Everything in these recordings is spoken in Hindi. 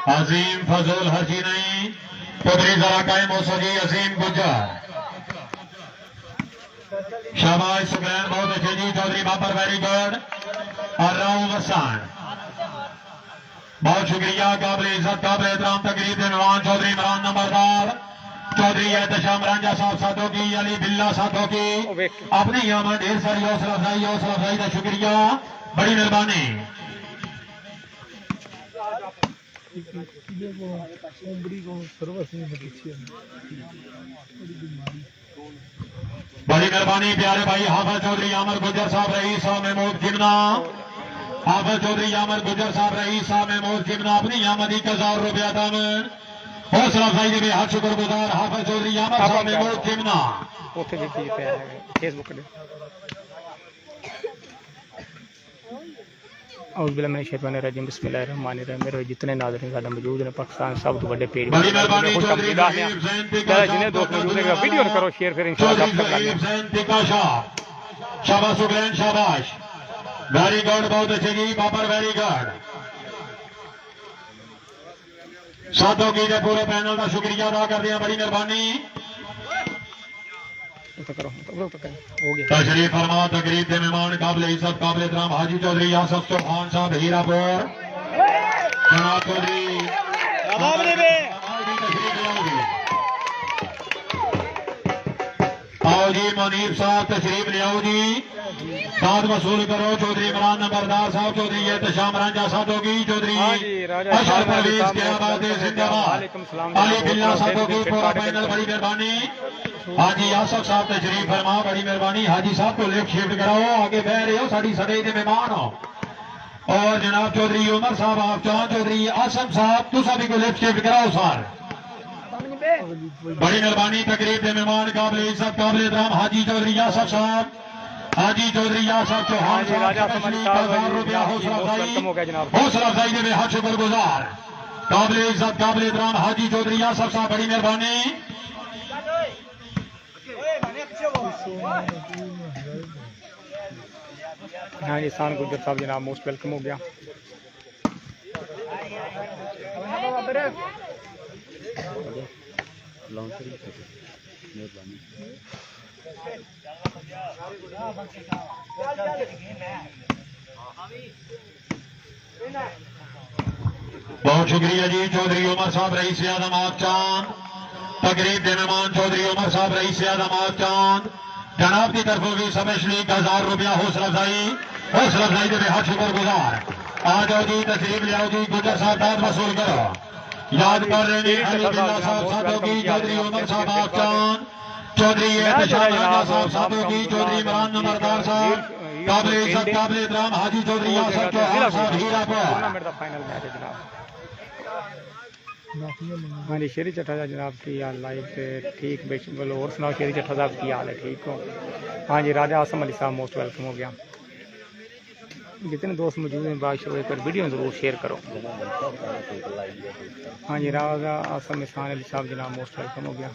अजीम फजूल हर्जी नहीं पुदरी जरा कायम हो सकी अजीम गुजर शाबाश सुबैन बहुत अच्छे जी चौधरी बाबर वेरी गुड और राव वसान बहुत शुक्रिया काबिल इज्जत काबिल एहतराम तकरीब मेहमान चौधरी इमरान नंबरदार चौधरी एहतशाम रांझा साहब साधो की अली बिल्ला साधो की अपनी यहाँ में ढेर सारी हौसला अफजाई का शुक्रिया बड़ी मेहरबानी बड़ी मेहरबानी प्यारे भाई हाफिज चौधरी आमर गुजर साहब रईस साहब महमूद जिमना हाफिज चौधरी आमर गुजर साहब रईस साहब महमूद जिमना अपनी आमदी 1000 रुपया दामन हौसला अफजाई के हाथ शुक्रगुजार हाफिज चौधरी आमर साहब महमूद जिमना फेसबुक और बिल्कुल मैं शेरवान रजीम बिस्मिल्लाहिर्रहमानिर्रहीम मेरे जितने नाज़रीन साडा मौजूद ने पाकिस्तान सब तो बड़े पेज बड़ी मेहरबानी चौधरी जिन्हें दोस्त मौजूद है वीडियो करो शेयर फिर इंशाल्लाह शाबाश सुबैन शाबाश वेरी गुड बहुत अच्छे जी बाबर वेरी गुड साधो की पूरे पैनल का शुक्रिया अदा कर दिया बड़ी मेहरबानी तशरीफ फरमा तकरीब के मेहमान काबिल इज्जत काबिल एहतराम हाजी चौधरी यासफ चौहान साहब हीरापुर जनाब चौधरी आओ जी मुनीब साहब तशरीफ ले आओ जी दाद वसूल करो चौधरी इमरान नंबरदार साहब चौधरी एहतशाम रांझा साधो की चौधरी अशर परवेज क्या बात है जिंदाबाद अली बिल्ला साधो की पूरा पैनल बड़ी मेहरबानी हाजी आसफ साहब तशरीफ फरमा बड़ी मेहरबानी हाजी साहब को लेफ्ट शिफ्ट कराओ आगे बह रहे हो साड़ी सड़े के मेहमान हो और जनाब चौधरी उमर साहब आप चाह चौधरी आसम साहब तुम सभी को लेफ्ट शिफ्ट कराओ सर बड़ी मेहरबानी तकरीब के मेहमान काबिल इज्जत काबिल एहतराम हाजी चौधरी आसफ साहब हाजी चौधरी आसफ चौहान साहब 1000 रुपया हौसला अफजाई के बेहद शुक्रगुजार काबिल इज्जत काबिल एहतराम हाजी चौधरी आसफ साहब बड़ी मेहरबानी हाँ जी सान गुजर साहब जनाब मोस्ट वेलकम हो गया बहुत शुक्रिया जी चौधरी उमर साहब रईस आदम आप चांद तकरीब के मेहमान चौधरी उमर साहब रईस आदम आप चांद जनाब की तरफों की स्पेशली 1000 रुपया हौसला अफजाई के बेहद शुक्रगुजार आ जाओ जी तशरीफ ले आओ जी गुजर साहब दाद वसूल करो याद कर रहे हैं अली बिल्ला साहब साधो की चौधरी उमर साहब आप चांद चौधरी एहतशाम रांझा साहब साधो की चौधरी इमरान नंबरदार साहब काबिल इज्जत काबिल एहतराम हाजी चौधरी आसफ चौहान साहब हीरापुर हाँ जी शेरी चट्ठा जनाब की हाल लाइव से ठीक बिल्कुल और सुनाओ शेरी चट्ठा साहब की हाल है ठीक हो हाँ जी राजा आसम अली साहब मोस्ट वेलकम हो गया जितने दोस्त मौजूद हैं बादशाह पर वीडियो ज़रूर शेयर करो हाँ जी राजा आसम इसान अली साहब जनाब मोस्ट वेलकम हो गया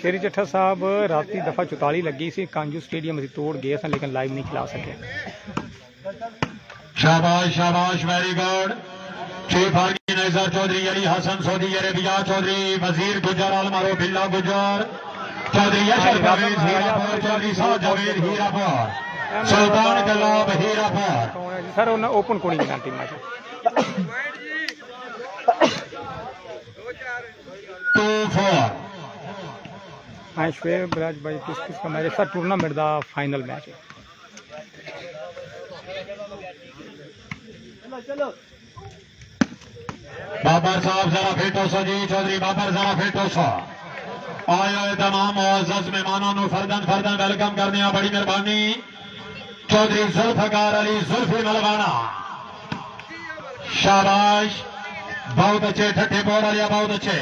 शेरी चट्ठा साहब राती दफ़ा 44 लगी सी कांजू स्टेडियम अभी तोड़ गए सन लेकिन लाइव नहीं खिला सके शाबाश शाबाश very good chief organiser Chaudhry Ali Hassan Saudi Arabia Chaudhry Wazir Gujjar अलमारो बिल्ला गुजर चौधरी अशर परवेज हीरापुर चौधरी साहब जवेद हीरापुर सुल्तान कलाब हीरापुर सर उन्हें ओपन कोनी की टीम 2-4 हाँ शुएब बराज भाई किस का मैच सर टूर्नामेंट का फाइनल मैच है बाबर साहब जरा फिट हो सो जी चौधरी बाबर जरा फिट हो सो आए तमाम मुअज़्ज़ज़ मेहमानों फर्दन फर्दन वेलकम करने बड़ी मेहरबानी चौधरी जुल्फकार अली जुल्फी मलवाना शाबाश बहुत अच्छे ठट्ठे बोर्ड वाले बहुत अच्छे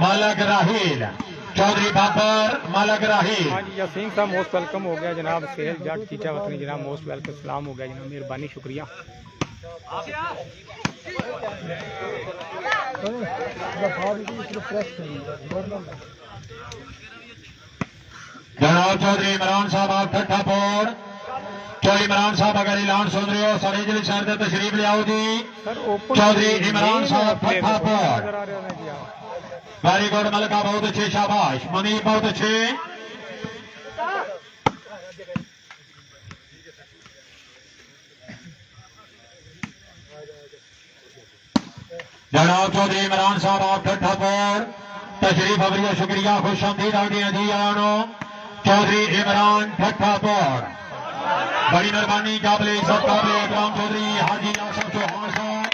मालक राहील चौधरी बाबर मालक राहील हाँ जी यासीन साहब मोस्ट वेलकम हो गया जनाब सेहल जट चीचा वतनी जनाब मोस्ट वेलकम सलाम हो गया जनाब मेहरबानी शुक्रिया जनाब चौधरी इमरान साहब आप ठट्ठापुर चौधरी इमरान साहब अगर ऐलान सुन रहे हो सारे जिले शहर से तशरीफ ले आओ जी। सर ओपन चौधरी इमरान साहब प्लेयर फटाफट। नजर आ रहे हैं जी आप। वेरी गुड मलका बहुत अच्छे शाबाश मनीर बहुत अच्छे। जनाब चौधरी इमरान साहब आप फटाफट तशरीफ अवरिया शुक्रिया खुश आमदीद आगे जी आनो। चौधरी इमरान फटाफट बड़ी मेहरबानी काबिल इज्जत काबिल इकराम चौधरी हाजी आसफ चौहान साहब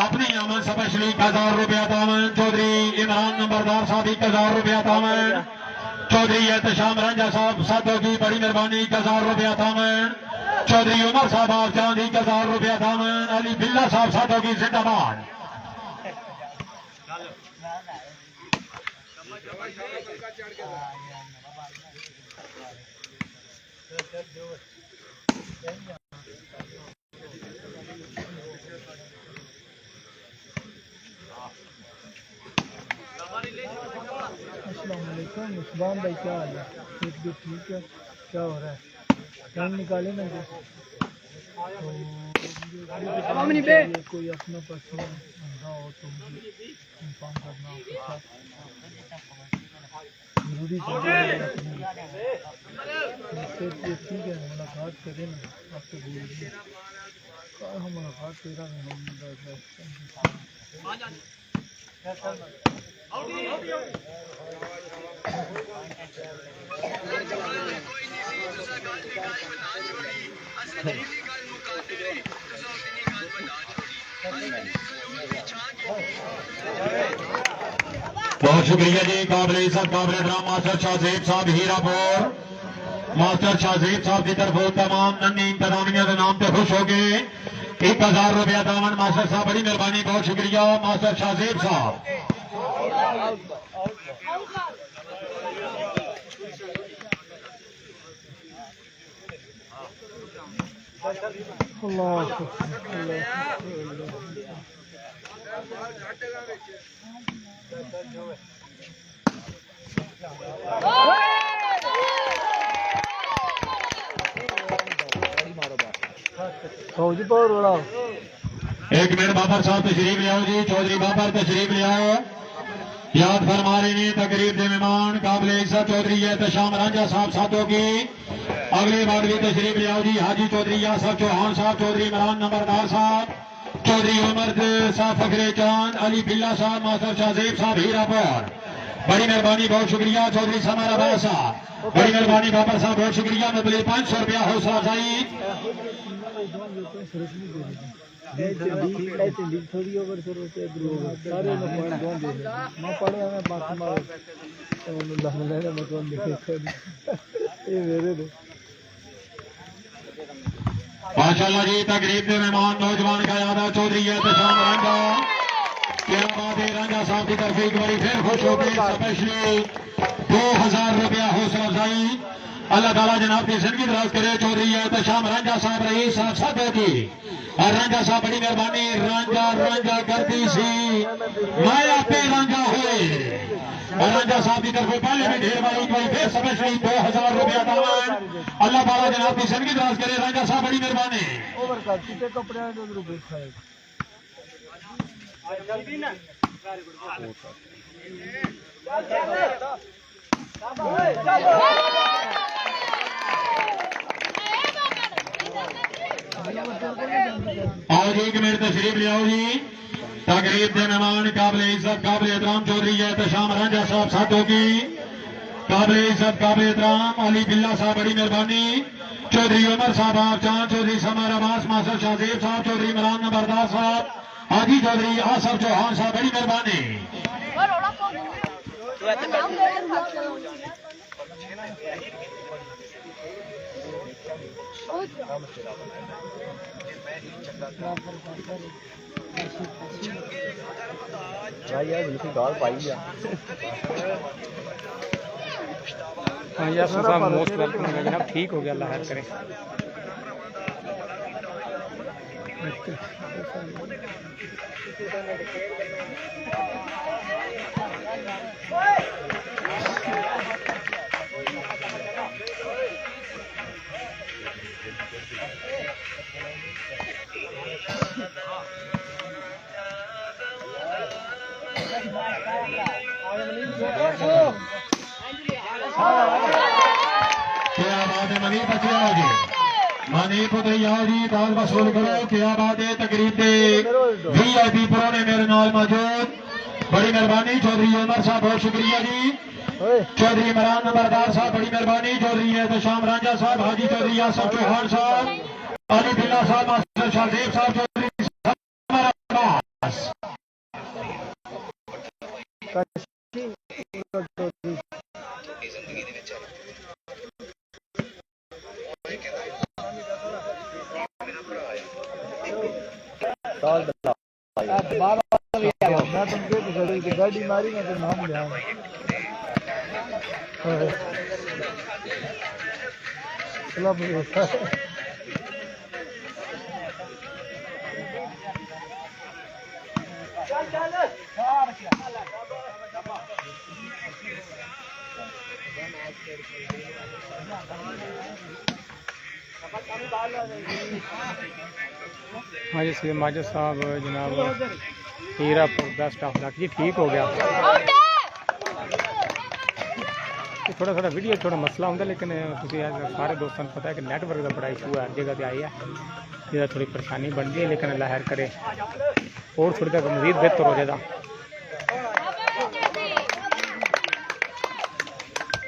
अपनी अमन स्पेशली 1000 दामन। चौधरी इमरान नंबरदार साहब 1000 दामन। चौधरी एहतशाम रंजा साहब साधो की बड़ी मेहरबानी 1000 दामन। चौधरी उमर साहब आप चांदी 1000 दामन। अली बिल्ला साहब साधो की जिंदाबाद। मुस्बान भाई क्या हाल है? ठीक है। क्या हो रहा है? टाइम निकाले ना जो कोई अपना पर्सनल धंधा हो तो मुझे इन्फॉर्म करना हो। जरूरी ठीक है मुलाकात करें ना आपसे बोलिए हम मुलाकात कर बहुत शुक्रिया जी काबिल इज्जत काबिल एहतराम मास्टर शाहजेब साहब हीरापुर। मास्टर शाहजेब साहब की तरफ तमाम नन्ही इंतजामिया के नाम पे खुश हो गए 1000 दामन। मास्टर साहब बड़ी मेहरबानी बहुत शुक्रिया मास्टर शाहजेब साहब। फौजी पावर बड़ा एक मिनट बाबर साहब तशरीफ ले आओ जी। चौधरी बाबर तशरीफ ले आओ। याद फरमा रहे हैं तकरीब के मेहमान काबिल इज्जत चौधरी एहतशाम रांझा साहब साथों की अगले बार भी तशरीफ ले आओ जी। हाजी चौधरी यासफ चौहान साहब चौधरी इमरान नंबरदार साहब चौधरी उमर साहब फखरे चांद अली बिल्ला साहब मास्टर शाहजेब साहब हीरापुर बड़ी मेहरबानी बहुत शुक्रिया। चौधरी समर अब्बास साहब बड़ी मेहरबानी बाबर साहब बहुत शुक्रिया। मैं 500 रुपया हौसला अफजाई थोड़ी ओवर सारे पढ़े हमें माशाल्लाह जी तकरीब के मेहमान नौजवान का याद है चौधरी एहतशाम रांझा क्या बात है। रांझा साहब की तरफ एक बारी फिर खुश हो गए स्पेशली 2000 रुपया हौसला अफजाई अल्लाह ताला जनाब की जिंदगी दराज करे। चौधरी एहतशाम रांझा साहब रही साहब साधो की और रांझा साहब बड़ी मेहरबानी रांझा रांझा करती सी माया पे रांझा हुए और रांझा साहब की तरफ पहले भी ढेर बारी कोई फिर स्पेशली 2000 रुपया दामन अल्लाह ताला जनाब की जिंदगी दराज करे। रांझा साहब बड़ी मेहरबानी ओवर का कितने कपड़े रुपये खाए आओ जी एक मिनट तशरीफ ले आओ जी। तकरीब के मेहमान काबिल इज्जत काबिल एहतराम चौधरी एहतशाम रांझा साहब साथों की काबिल इज्जत काबिल एहतराम अली बिल्ला साहब बड़ी मेहरबानी। चौधरी उमर साहब आप चांद चौधरी समर अब्बास मास्टर शाहजेब साहब चौधरी इमरान नंबरदार साहब हाजी चौधरी आसफ चौहान साहब बड़ी मेहरबानी। हाँ यार साहब मोस्ट वेलकम है जनाब। ठीक हो गया अल्लाह खैर करे। क्या बात है मनीप, अच्छी आओ जी, मनीप उतरी आओ जी, दाल वसूल करो। क्या बात है, तकरीब दे VIP प्रो ने मेरे नाल मौजूद, बड़ी मेहरबानी चौधरी उमर साहब, बहुत शुक्रिया जी। चौधरी इमरान नंबरदार साहब, बड़ी मेहरबानी। चौधरी एहतशाम रांझा साहब, हाजी चौधरी यासर चौहान साहब, अली बिल्ला साहब, मास्टर शाहदेव साहब, चौधरी समर अब्बास। मैं तुमको गाड़ी मारी ना तो नाम ध्यान चला मुझे हाँ जी सीएम माजिद साहब जनाब हीरापुर बेस्ट ऑफ लक जी ठीक हो गया। थोड़ा थोड़ा वीडियो थोड़ा मसला होंगे, लेकिन सारे दोस्तों को पता है कि नेटवर्क का बड़ा इशू हर जगह से आई है, ये थोड़ी परेशानी बन गई है, लेकिन अल्लाह खैर करे और थोड़ी तक मजीद बेहतर हो जाएगा।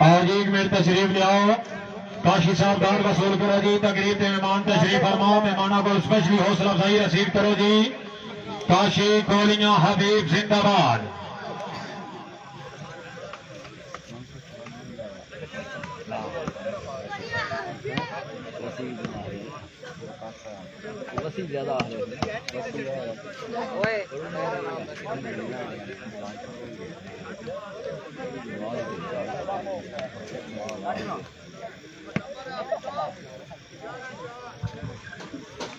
और जी एक मिनट तशरीफ ले आओ, काशी साहब दार वसूल करो जी, तकरीब के मेहमान तशरीफ फरमाओ, मेहमानों को स्पेशली हौसला अफजाई रसीद करो जी। काशी कोलियां हबीब जिंदाबाद। ज्यादा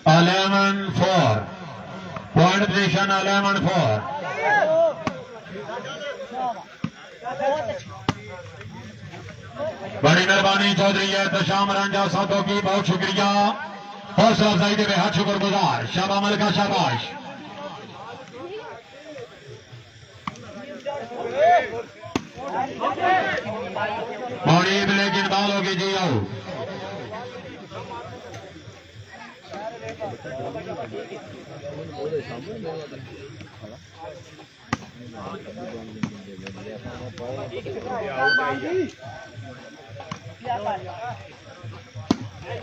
Eleven four. Point position 11-4. बड़ी मेहरबानी चौधरी एहतशाम रांझा साहब की, बहुत शुक्रिया। हौसला अफजाई के बेहद शुक्रगुजार, शाबाश का शाबाश। बड़ी लेकिन बाल होगी जी, आओ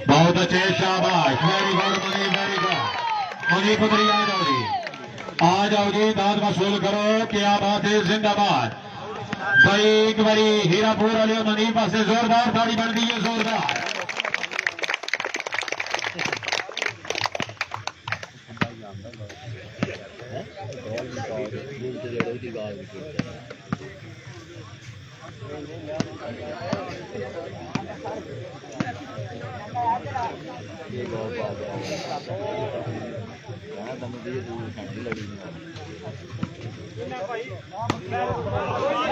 बहुत अच्छे, शाबाश, very good money, very good money पुत्री। आ जाओ जी, आ जाओ जी, दाद वसूल करो। क्या बात है, जिंदाबाद। भाई एक बारी हीरापुर वाले मनी पास जोरदार ताड़ी बन दी है, जोरदार।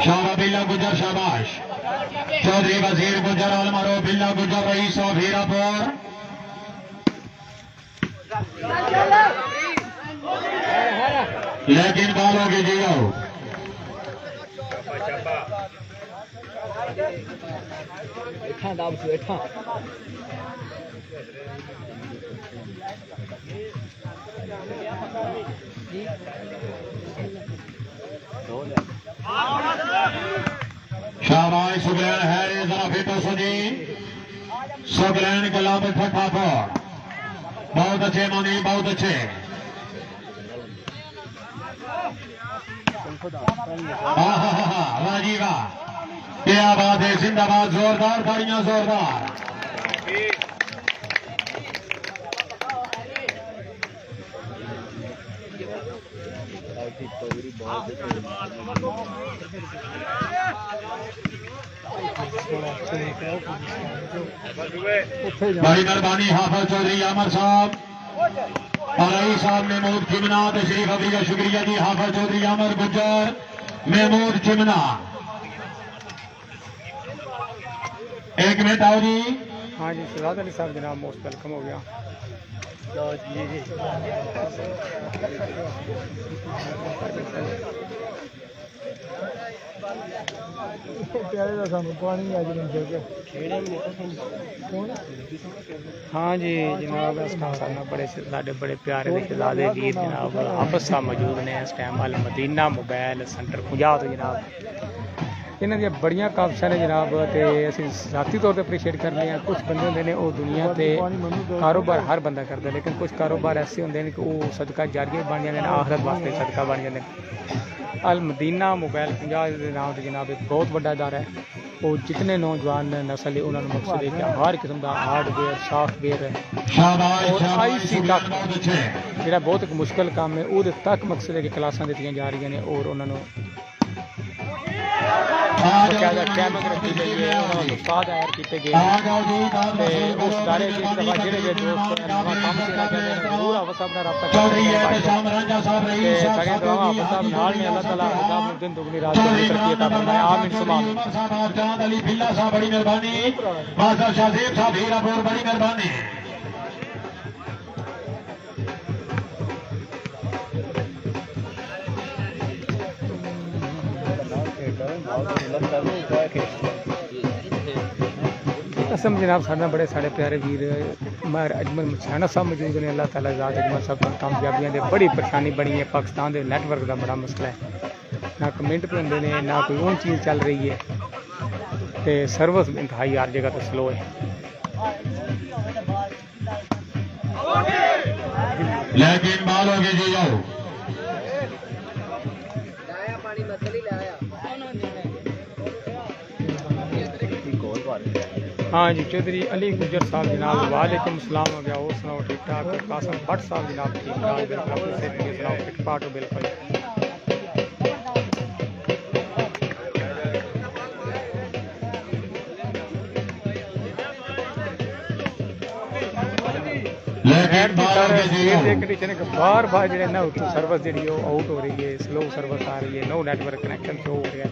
शाबाश बिल्ला गुजर, शाबाश। चौधरी वजीर गुजर अलमारो बिल्ला गुजर, रईस ऑफ हीरापुर। लेकिन बालोगे जी, आओ शाबाश। सुगलैन है जरा फिटो सुनी, सुगलैन गला में ठट्ठा फोड़, बहुत अच्छे मनी, बहुत अच्छे। वाह जी वाह, क्या बात है, जिंदाबाद। जोरदार ताड़ियां, जोरदार। बड़ी मेहरबानी हाफिज चौधरी आमर साहब और रईस साहब महमूद चिमना, तशरीफ अफरी का शुक्रिया जी। हाफिज चौधरी आमर गुज्जर, महमूद चिमना, एक मिनट आओ जी। हाँ जी सजाद अली साहब जनाब मोस्ट वेलकम हो गया। प्यारे का सानू पानी अज नहीं देगा हाँ जी जनाब इस टाइम साढ़े बड़े साढ़े बड़े प्यारे ते शहजादे वीर जनाब हाफिज साहब मौजूद ने इस time Al Madina mobile centre 50 तो जनाब इन्हां दी बड़ियां काबशां ने जनाब ते असीं ज़ाती तौर पर अप्रीशिएट करने हैं। कुछ बंदे होंदे ने वो दुनिया ते कारोबार हर बंदा करता लेकिन कुछ कारोबार ऐसे होंदे ने कि वो सदका जारिया बन जाते हैं आखिरत वास्ते सदका बन जाते हैं। अल मदीना मोबाइल 50 के नाम से जनाब एक बहुत बड़ा इदारा है। वो जितने नौजवान नस्ल है उन्होंने मकसद है कि हर किस्म का हार्डवेयर सॉफ्टवेयर और IC तक जो बहुत एक मुश्किल काम है वो तक मकसद है कि क्लासा दी जा रही हैं और उन्होंने बकायदा कैमरे रखी गई है उस्ताद हायर किए गए उस इदारे की दफा जेडे जे दोस्त नवा काम करना चाहते हैं जरूर आप सब नाल राब्ता करें। सारियां दुआवां आप सब नाल ने अल्लाह ताला खुदा मुन दिन दुगनी रात दुगनी तरक्की अता फरमाए आमीन सुमा आमीन। अली बिल्ला साहब बड़ी मेहरबानी मास्टर शाहजेब साहब हीरापुर बड़ी मेहरबानी। कसम जनाब साढ़े बड़े साढ़े प्यारे वीर मार अजमल मछाना साहब मौजूद ने अल्लाह ताला ज़ात अजमल साहब को कामयाबियां दे बड़ी परेशानी बनी है। पाकिस्तान के नैटवर्क का बड़ा मसला है ना कमेंट पे होंगे ने ना कोई और चीज़ चल रही है तो सर्विस इंतहाई हर जगह तो स्लो है। लेकिन बाल हो गए जी जाओ हाँ जी चौधरी अली गुजर साहब जनाब वालेकुम सलाम हो गया और सुनाओ ठीक ठाक। कासम भट्ट साहब जनाब ठीक ठाक बिल्कुल अपनी सेहत के सुनाओ फिट फाट हो बिल्कुल। बार बार जो ना सर्विस जी आउट हो रही है स्लो सर्विस आ रही है नो नेटवर्क कनेक्शन शो हो रहा है।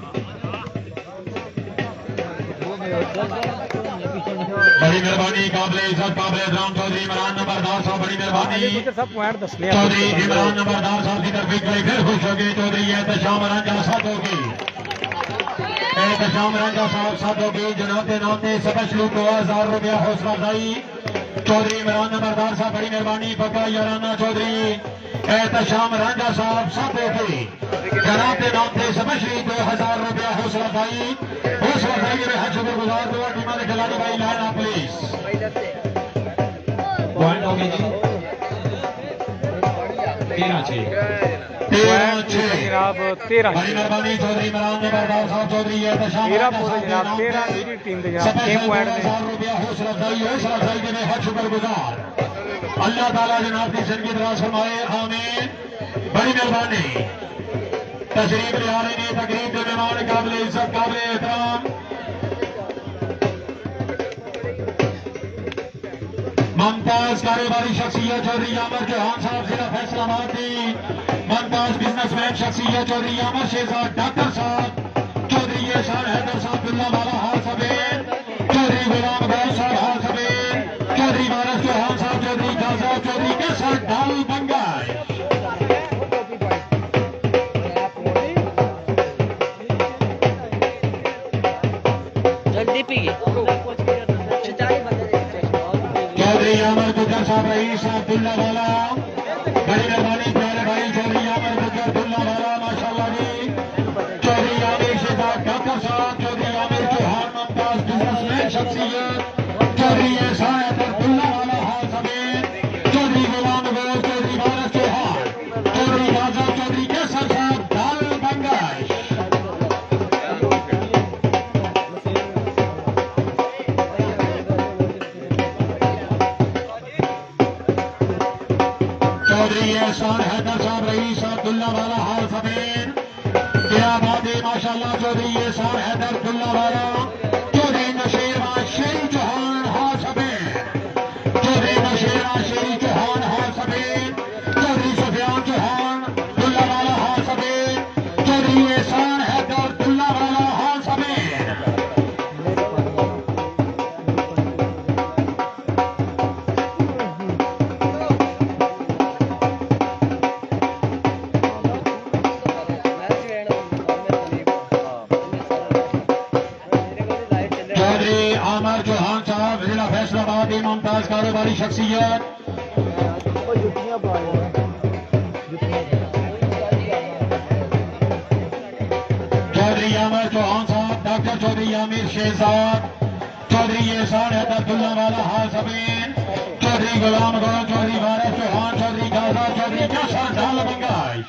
बड़ी मेहरबानी काबिल इज्जत काबिल एहतराम चौधरी इमरान नंबरदार साहब बड़ी मेहरबानी सब पॉइंट दस लिया चौधरी इमरान नंबरदार साहब की तरफ एक बार फिर खुश हो गए। चौधरी एहतशाम रंजा साहब होगी एहतशाम रंजा साहब साहब होगी जनाब के नाम से स्पेशल 2000 रुपया हौसला अफजाई। चौधरी इमरान नंबरदार साहब बड़ी मेहरबानी पक्का याराना चौधरी एहतशाम रंजा साहब साहब होगी जनाब के नाम से स्पेशली 2000 रुपया हौसला अफजाई के बेहद शुक्रगुजार दुआ टीम के खिलाड़ी भाई लाना प्लीज पॉइंट होगी जी 13-6 जनाब 13 बड़ी मेहरबानी चौधरी इमरान नंबरदार साहब चौधरी जनाब 13 मेरी टीम के जनाब 6 पॉइंट ने हौसला अफजाई के बेहद शुक्रगुजार अल्लाह ताला जनाब की जिंदगी दराज फरमाए आमीन। बड़ी मेहरबानी तशरीफ ले आ रहे हैं तकरीब के मेहमान काबिल इज्जत काबिल एहतराम मुमताज कारोबारी शख्सियत चौधरी आमर चौहान साहब जिला फैसलाबाद की मुमताज बिजनेसमैन शख्सियत चौधरी आमर शेहजाद डॉक्टर साहब चौधरी एहसान हैदर साहब बिल्ला वाला हाल सफेद चौधरी गुलाम गौस साहब हाल सफेद चौधरी मारस चौहान साहब चौधरी गाजा चौधरी के साथ डाल बंगाई चौधरी अमर गुजर साहब रईस अब्दुल्ला वाला बड़ी मेहरबानी प्यारे भाई चौधरी अमर गुजर अब्दुल्ला वाला माशाल्लाह जी चौधरी आमिर शेहजाद डॉक्टर साहब चौधरी आमिर चौहान मुमताज बिजनेसमैन शख्सियत चौधरी एहसान अब्दुल्ला वाला हाल समेत चौधरी गुलाम गौस चौधरी मारस चौहान चौधरी गाजा चौधरी केसर साहब दाल बंगाश चौधरी एहसान हैदर साहब रईस अब्दुल्ला वाला हाल समेत क्या बात है माशाल्लाह चौधरी एहसान हैदर अब्दुल्ला वाला चौधरी नशेरा शेरी चौहान हाल समेत चौधरी नशेरा शेरी चौहान हाल समेत चौधरी सुफियान चौहान अब्दुल्ला वाला हाल समेत चौधरी एहसान हैदर अब्दुल्ला वाला हाल समेत वाली शख्सियत और जुतियां पाए जुतियां चौधरी अमर चौहान साहब, डॉक्टर चौधरी आमिर शेहजाद, चौधरी एहसान हैदरदुल्ला वाला हाल समीन, चौधरी गुलाम गौर, चौधरी वारिस चौहान, चौधरी गाजा, चौधरी जशा ढाल बंगाई।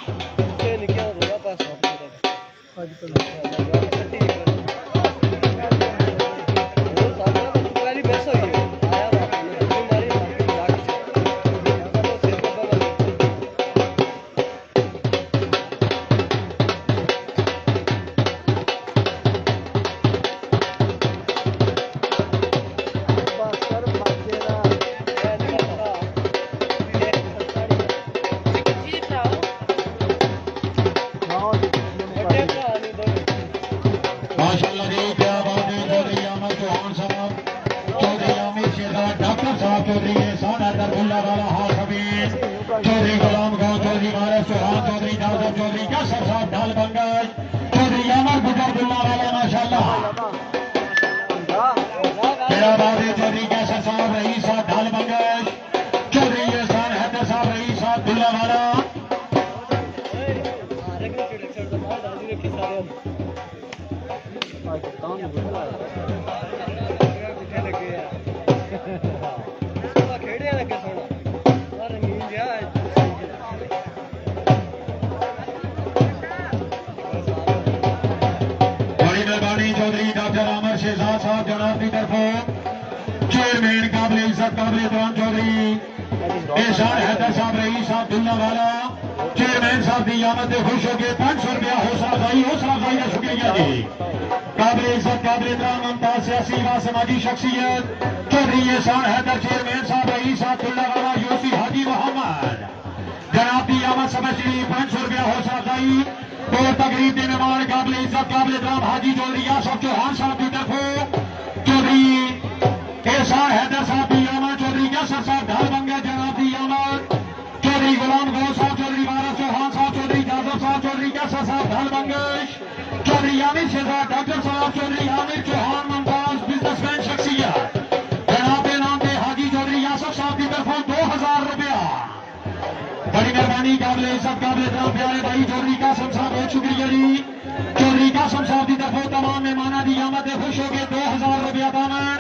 माशाअल्लाह जी, क्या बात है। चौधरी अमर चौहान साहब, चौधरी आमिर शेहजाद, डॉक्टर साहब, चौधरी एहसान हैदरदुल्ला वाला हाल समीन, चौधरी गुलाम गौर, चौधरी वारिस चौहान, चौधरी जाजब, चौधरी कसर साहब ढाल बंगाई, चौधरी अमर गुजरदुल्ला वाला माशाअल्लाह क्या बात है। चौधरी कसर साहब रईस साहब ढाल बंगाई, चौधरी एहसान हैदर साहब रईस साहब दुल्ला वाला। बड़ी मेहरबानी चौधरी डॉक्टर आमिर शेहजाद साहब जनाब की तरफों चेयरमैन काबिल इज्जत काबिल एहतराम चौधरी एहसान हैदर साहब रईस साहब दुल्ला वाला चेयरमैन साहब की आमद से खुश होकर 500 रुपया हौसला अफजाई का शुक्रिया जी। काबिल इज्जत काबिल एहतराम मुमताज सियासी व समाजी शख्सियत चौधरी एहसान हैदर चेयरमैन साहब रईस साहब दुल्ला वाला यूसी हाजी मोहम्मद जनाब की आमद समझ 500 रुपया हौसला अफजाई और तकरीब के मेहमान काबिल इज्जत काबिल एहतराम हाजी चौधरी यासफ चौहान साहब की तरफों चौधरी एहसान हैदर साहब की आमद, चौधरी यासर साहब ढाल बंगा जनाब की आमद, चौधरी गुलाम गौर साहब, चौधरी वारिस चौहान साहब, चौधरी जाजब साहब, चौधरी यासर साहब ढाल बंगश, चौधरी आमिर शेहजाद, डॉक्टर साहब, चौधरी आमिर चौहान मुमताज बिजनेसमैन शख्सियत जनाब के नाम पे हाजी चौधरी यासफ साहब की तरफों 2000 रुपया। बड़ी मेहरबानी काबिल इज्जत काबिल एहतराम प्यारे भाई चौधरी कासम साहब, बहुत शुक्रिया जी। चौधरी कासम साहब की तरफों तमाम मेहमाना की आमद खुश हो गए 2000 रुपया दामन।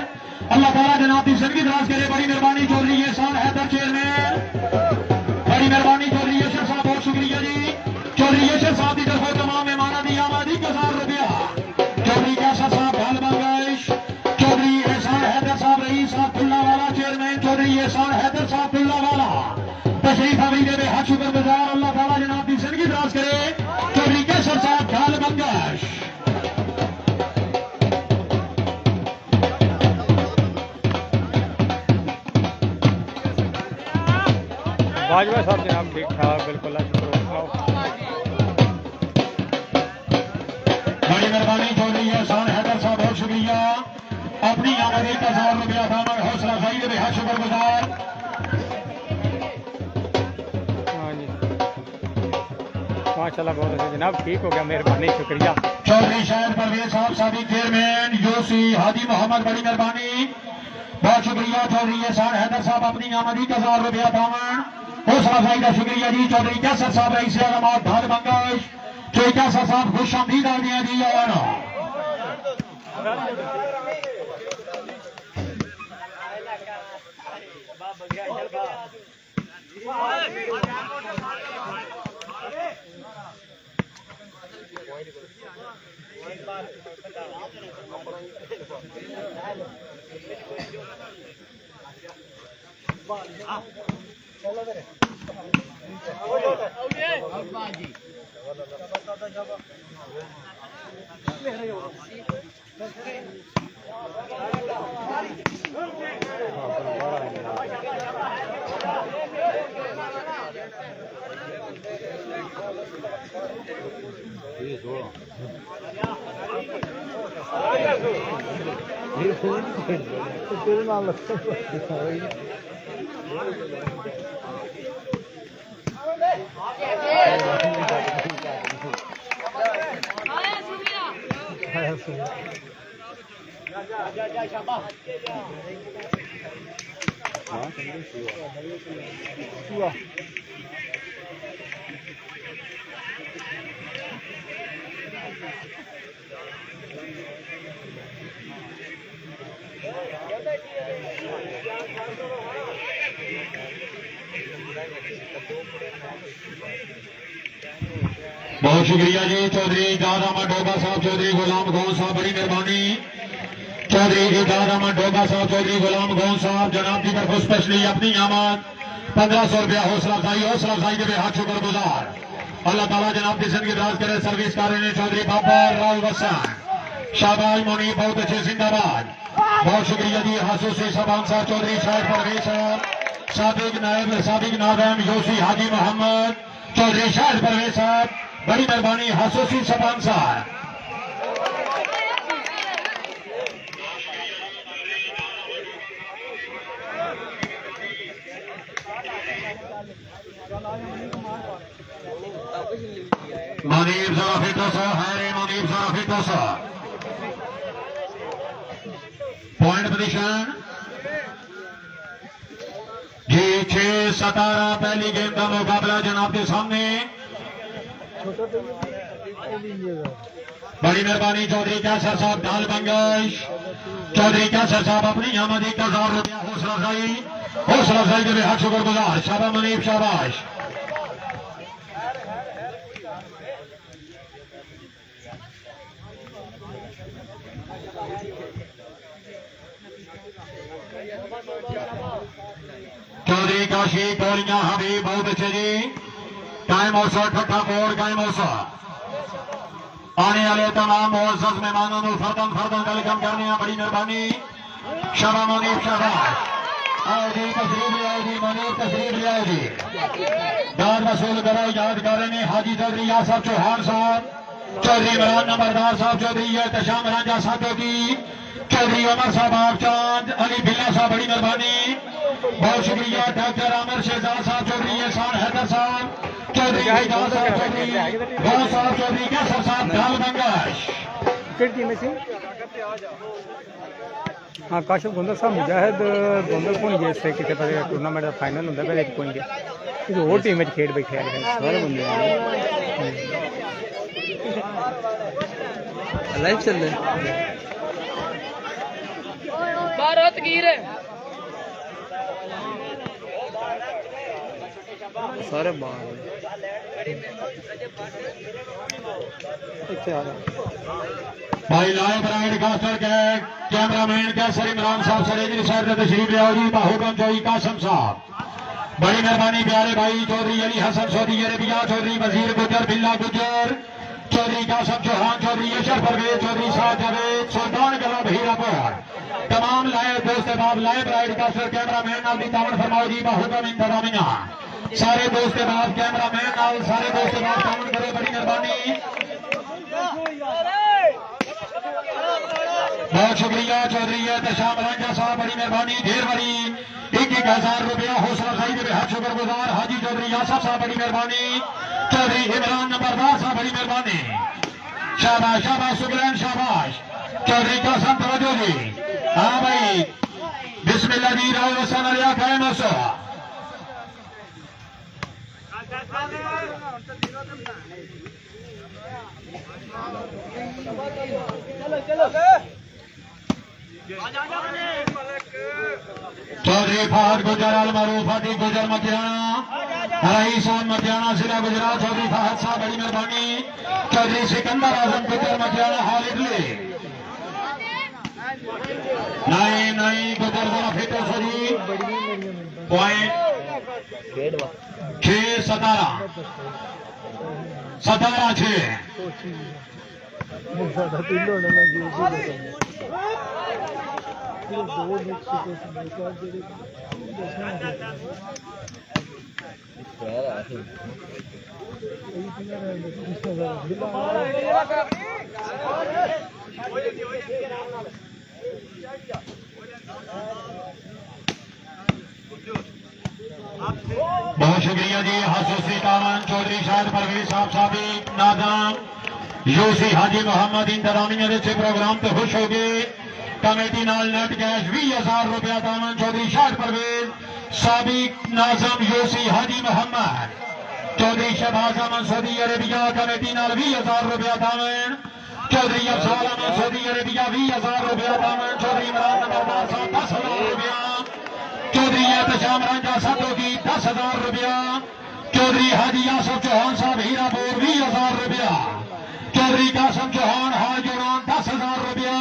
अल्लाह ताला जनाब की जिंदगी दराज करे। बड़ी मेहरबानी चौधरी एहसान हैदर चेयरमैन, बड़ी मेहरबानी चौधरी यशर साहब, बहुत शुक्रिया जी। चौधरी यशर साहब की तरफों तमाम मेहमाना की आमद 1000 रुपया। चौधरी कासर साहब ढाल बंगाइश, चौधरी एहसान हैदर साहब रईस साहब दुल्ला वाला चेयरमैन, चौधरी एहसान हैदर साहब दुल्ला वाला तशरीफ अवरी दे हाथ शुक्र गुजार। अल्लाह ताला जनाब की जिंदगी दराज करे। चौधरी कैसर साहब ढाल बंगाश, बाजवा साहब जनाब ठीक ठाक बिल्कुल। बड़ी मेहरबानी चौधरी एहसान हैदर साहब, बहुत शुक्रिया। अपनी आमद 1000 रुपया दामन हौसला अफजाई दे हाथ शुक्र गुजार। हाँ जी माशाल्लाह बहुत अच्छे जनाब, ठीक हो गया, मेहरबानी शुक्रिया। चौधरी शाहिद परवेज साहब साबिक चेयरमैन यूसी हाजी मोहम्मद, बड़ी मेहरबानी बहुत शुक्रिया। चौधरी एहसान हैदर साहब अपनी आमद 1000 रुपया दामन हौसला अफजाई का शुक्रिया जी। चौधरी कैसर साहब रईस आलमात ढाल बंगाश, चौधरी कैसर साहब खुश आमदीद आ गया जी। और तेरे नाल बहुत शुक्रिया जी। चौधरी इजाद अहमद डोगा साहब, चौधरी गुलाम गौन साहब, बड़ी मेहरबानी। चौधरी इजाद अहमद डोगा साहब, चौधरी गुलाम गौन साहब, जनाब की तरफ स्पेशली अपनी आमद 1500 रुपया हौसला अफजाई के हाथ शुक्र गुजार। अल्लाह ताला जनाब की जिंदगी दराज करे। सर्विस कर रहे हैं चौधरी बाबर राव वसान, शाबाश मोनी, बहुत अच्छे, जिंदाबाद। बहुत शुक्रिया जी। हासू से सबान साहब, चौधरी शाहिद परवेज साहब, साबिक नादम यूसी हाजी मोहम्मद, चौधरी शाहिद परवेज साहब, बड़ी मेहरबानी। हसूसी सबान साहब, मुनीब जरा फिटोसा है, मुनीब जरा फिटोसा। पॉइंट पोजीशन जी 6-17। पहली गेम का मुकाबला जनाब के सामने। बड़ी मेहरबानी। चौधरी कैसर साहब ढाल बंगश, चौधरी कैसर साहब अपनी आमद 1000 रुपया हौसला अफजाई के बेहद शुक्रगुजार। शाबाश मुनीब, शाबाश। चौधरी काशी टोलियां हबीब, बहुत अच्छे जी। कायम अवसर ठट्ठा बोर्ड, कायम अवसर। आने वाले तमाम मोअज़्ज़ज़ मेहमानों को फर्दन वेलकम करने हैं, बड़ी मेहरबानी। शाबाश मुनीब, शाबाश। आओ जी, तशरीफ ले आओ जी, मुनीब तशरीफ ले आओ जी। दाद वसूल करो। याद कर रहे हैं हाजी चौधरी यासर चौहान साहब, चौधरी इमरान नंबरदार साहब, चौधरी एहतशाम राजा साधो की, चौधरी उमर साहब आपचांद, अली बिल्ला साहब, बड़ी मेहरबानी। बहुत शुक्रिया। डॉक्टर आमिर शहजाद साहब, चौधरी एहसान हैदर साहब, चौधरी हिजाज साहब, चौधरी गौस साहब, चौधरी कैसर साहब ढाल बंगश। हाँ, काशिफ गोंदल साहब मुजाहिद गोंदल को नहीं जिससे किसी पर टूर्नामेंट का फाइनल होता है कोई किसी और टीम में खेल बैठे सारे बंदे लाइव चल रहे भारत गिर सारे बाहर भाई लाइव ब्राडकास्टर के कैमरामैन कैसर इमरान साहब सरेजरी साहब ने तशरीफ ले आओ जी। बाहुकम जोई कासम साहब, बड़ी मेहरबानी। प्यारे भाई चौधरी अली हसन सऊदी अरबिया, चौधरी वजीर गुजर बिल्ला गुजर, चौधरी कासम चौहान, चौधरी अशरफ परवेज, चौधरी साद जावेद, सुल्तान कला भीरापुर, तमाम लाइव दोस्त बाब लाइव ब्राडकास्टर कैमरामैन नाल दी तावन फरमाओ जी। बाहुकम इंतजामिया सारे दोस्त बाब कैमरामैन नाल सारे दोस्त बाब तावन करो, बड़ी मेहरबानी। बहुत शुक्रिया। चौधरी एहतशाम राजा साहब, बड़ी मेहरबानी। ढेर बड़ी 1,000 रुपया हौसला अफजाई के बेहद शुक्रगुजार। हाजी चौधरी यासर साहब, बड़ी मेहरबानी। चौधरी इमरान नंबरदार साहब, बड़ी मेहरबानी। शाबाश शाबाश सुगलैन, शाबाश। चौधरी कासम तवज्जो जी। हाँ भाई, बिस्मिल्लाह जी। राव वसन अलिया कायम असो। चौधरी फहद गुजर अल मरूफ हादी गुजर मतियाना, रईस साहब मतियाना जिला गुजरात, चौधरी फहद साहब, बड़ी मेहरबानी। चौधरी सिकंदर आजम गुजर मतियाना हाल इडली नहीं गुजर जरा फिटो सजी। पॉइंट 6-17 17-6। बहुत शुक्रिया जी। हसूसी कावन, चौधरी शाहिद परवेज साहब, साबिक नादम यूसी हाजी मोहम्मद इंतजामिया से प्रोग्राम तो खुश हो गए। कमेटी नाल नेट कैश 20,000 रुपया दामन चौधरी शाह परवेज साबिक नाजम UC Haji Mohammad Chaudhry Shahbaz Ahmad Saudi Arabia committee नाल 20,000 रुपया दामन चौधरी अफजाल अहमद सऊदी अरेबिया 20,000 रुपया दामन चौधरी इमरान नंबरदार साहब 10,000 रुपया चौधरी एहतशाम रंजा साधोगी 10,000 रुपया चौधरी हाजी यासुफ चौहान साहब हीरापुर 20,000 रुपया चौधरी कासम चौहान हाल यूनान 10,000 रुपया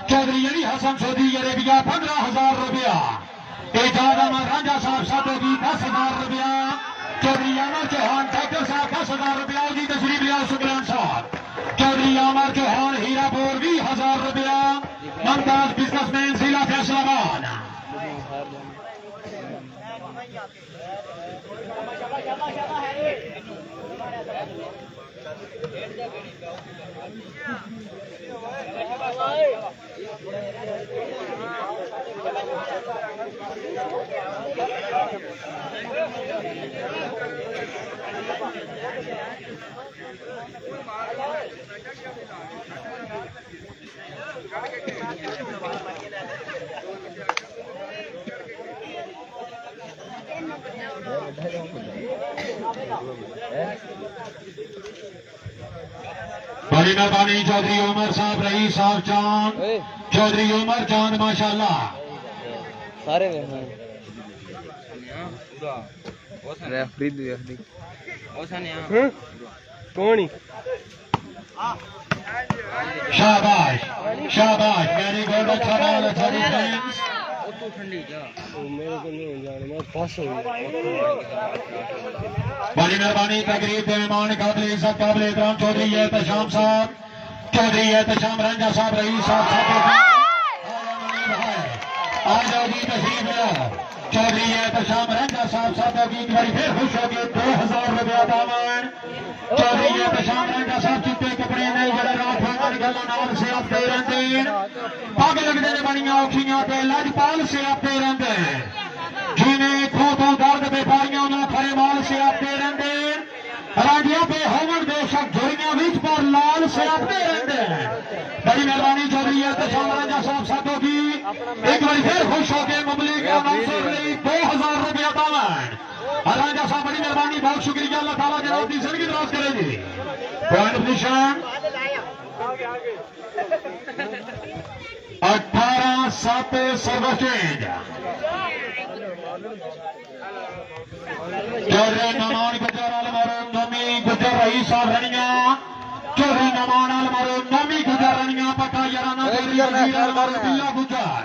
चौधरी अली हसन सऊदी अरेबिया 15,000 रुपया एजाज अहमद रंजा साहब साधोगी 10,000 रुपया चौधरी अमर चौहान डॉक्टर साहब 10,000 रुपया जी तशरीफ लिया सुकरान साहब चौधरी अमर चौहान हीरापुर 20,000 रुपया मुमताज बिजनेसमैन जिला फैसलाबाद बड़ी मेहरबानी चौधरी उमर साहब रईस साहब चांद चौधरी उमर चांद माशाल्लाह सारे कौन शाबाश शाबाश मेरी गोल्ड अच्छा बॉल अच्छा डिफेंस मेरे को नहीं जाने मैं पास हो बड़ी मेहरबानी तकरीब के मेहमान काबिल इज्जत काबिल एहतराम चौधरी एहतशाम साहब चौधरी एहतशाम रंजा साहब रईस साहब आ जाओ जी तशरीफ लो चौधरी एहतशाम रंजा साहब साहब की एक बार फिर खुश हो गए 2,000 रुपया दामन चौधरी एहतशाम रंजा साहब चिट्टे कपड़े ने जरा रात भगवान गल नाल से आप दे रहे पग लगते ने बड़ियां औखियां ते लजपाल से आप दे रहे जिन्हें खो तो दर्द व्यापारियों ने खरे माल से आपते रहते राजियों पे होमन बेशक झुरियां बीच पर लाल से आपते रहते हैं बड़ी मेहरबानी चौधरी एहतशाम रंजा साहब साधो की एक बार फिर खुश होकर मुमली के अनाउंसर लिए 2,000 रुपया दामन राजा साहब बड़ी मेहरबानी बहुत शुक्रिया अल्लाह ताला जनाब की जिंदगी दराज करेगी point position 18-7 service change Chaudhry Naman गुजर अलमारो नमी गुजर रही साहब रनिया चौधरी नमान अलमारो नमी गुजर रनिया पक्का याराना चौधरी वजीर अलमारो बिल्ला गुजर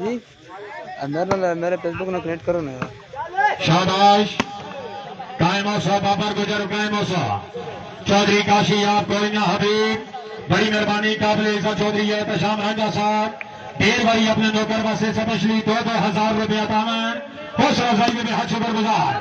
जी अंदर ना मेरे फेसबुक ना कनेक्ट करो ना शाबाश कायम साहब बाबर गुजर कायम चौधरी काशी आप कोरिया हबीब बड़ी मेहरबानी काबिल इज्जत चौधरी एहतशाम रंजा साहब ढेर भाई अपने नौकर बसे स्पेशली 2,000 रुपया दामन खुश रजाई में हज पर गुजार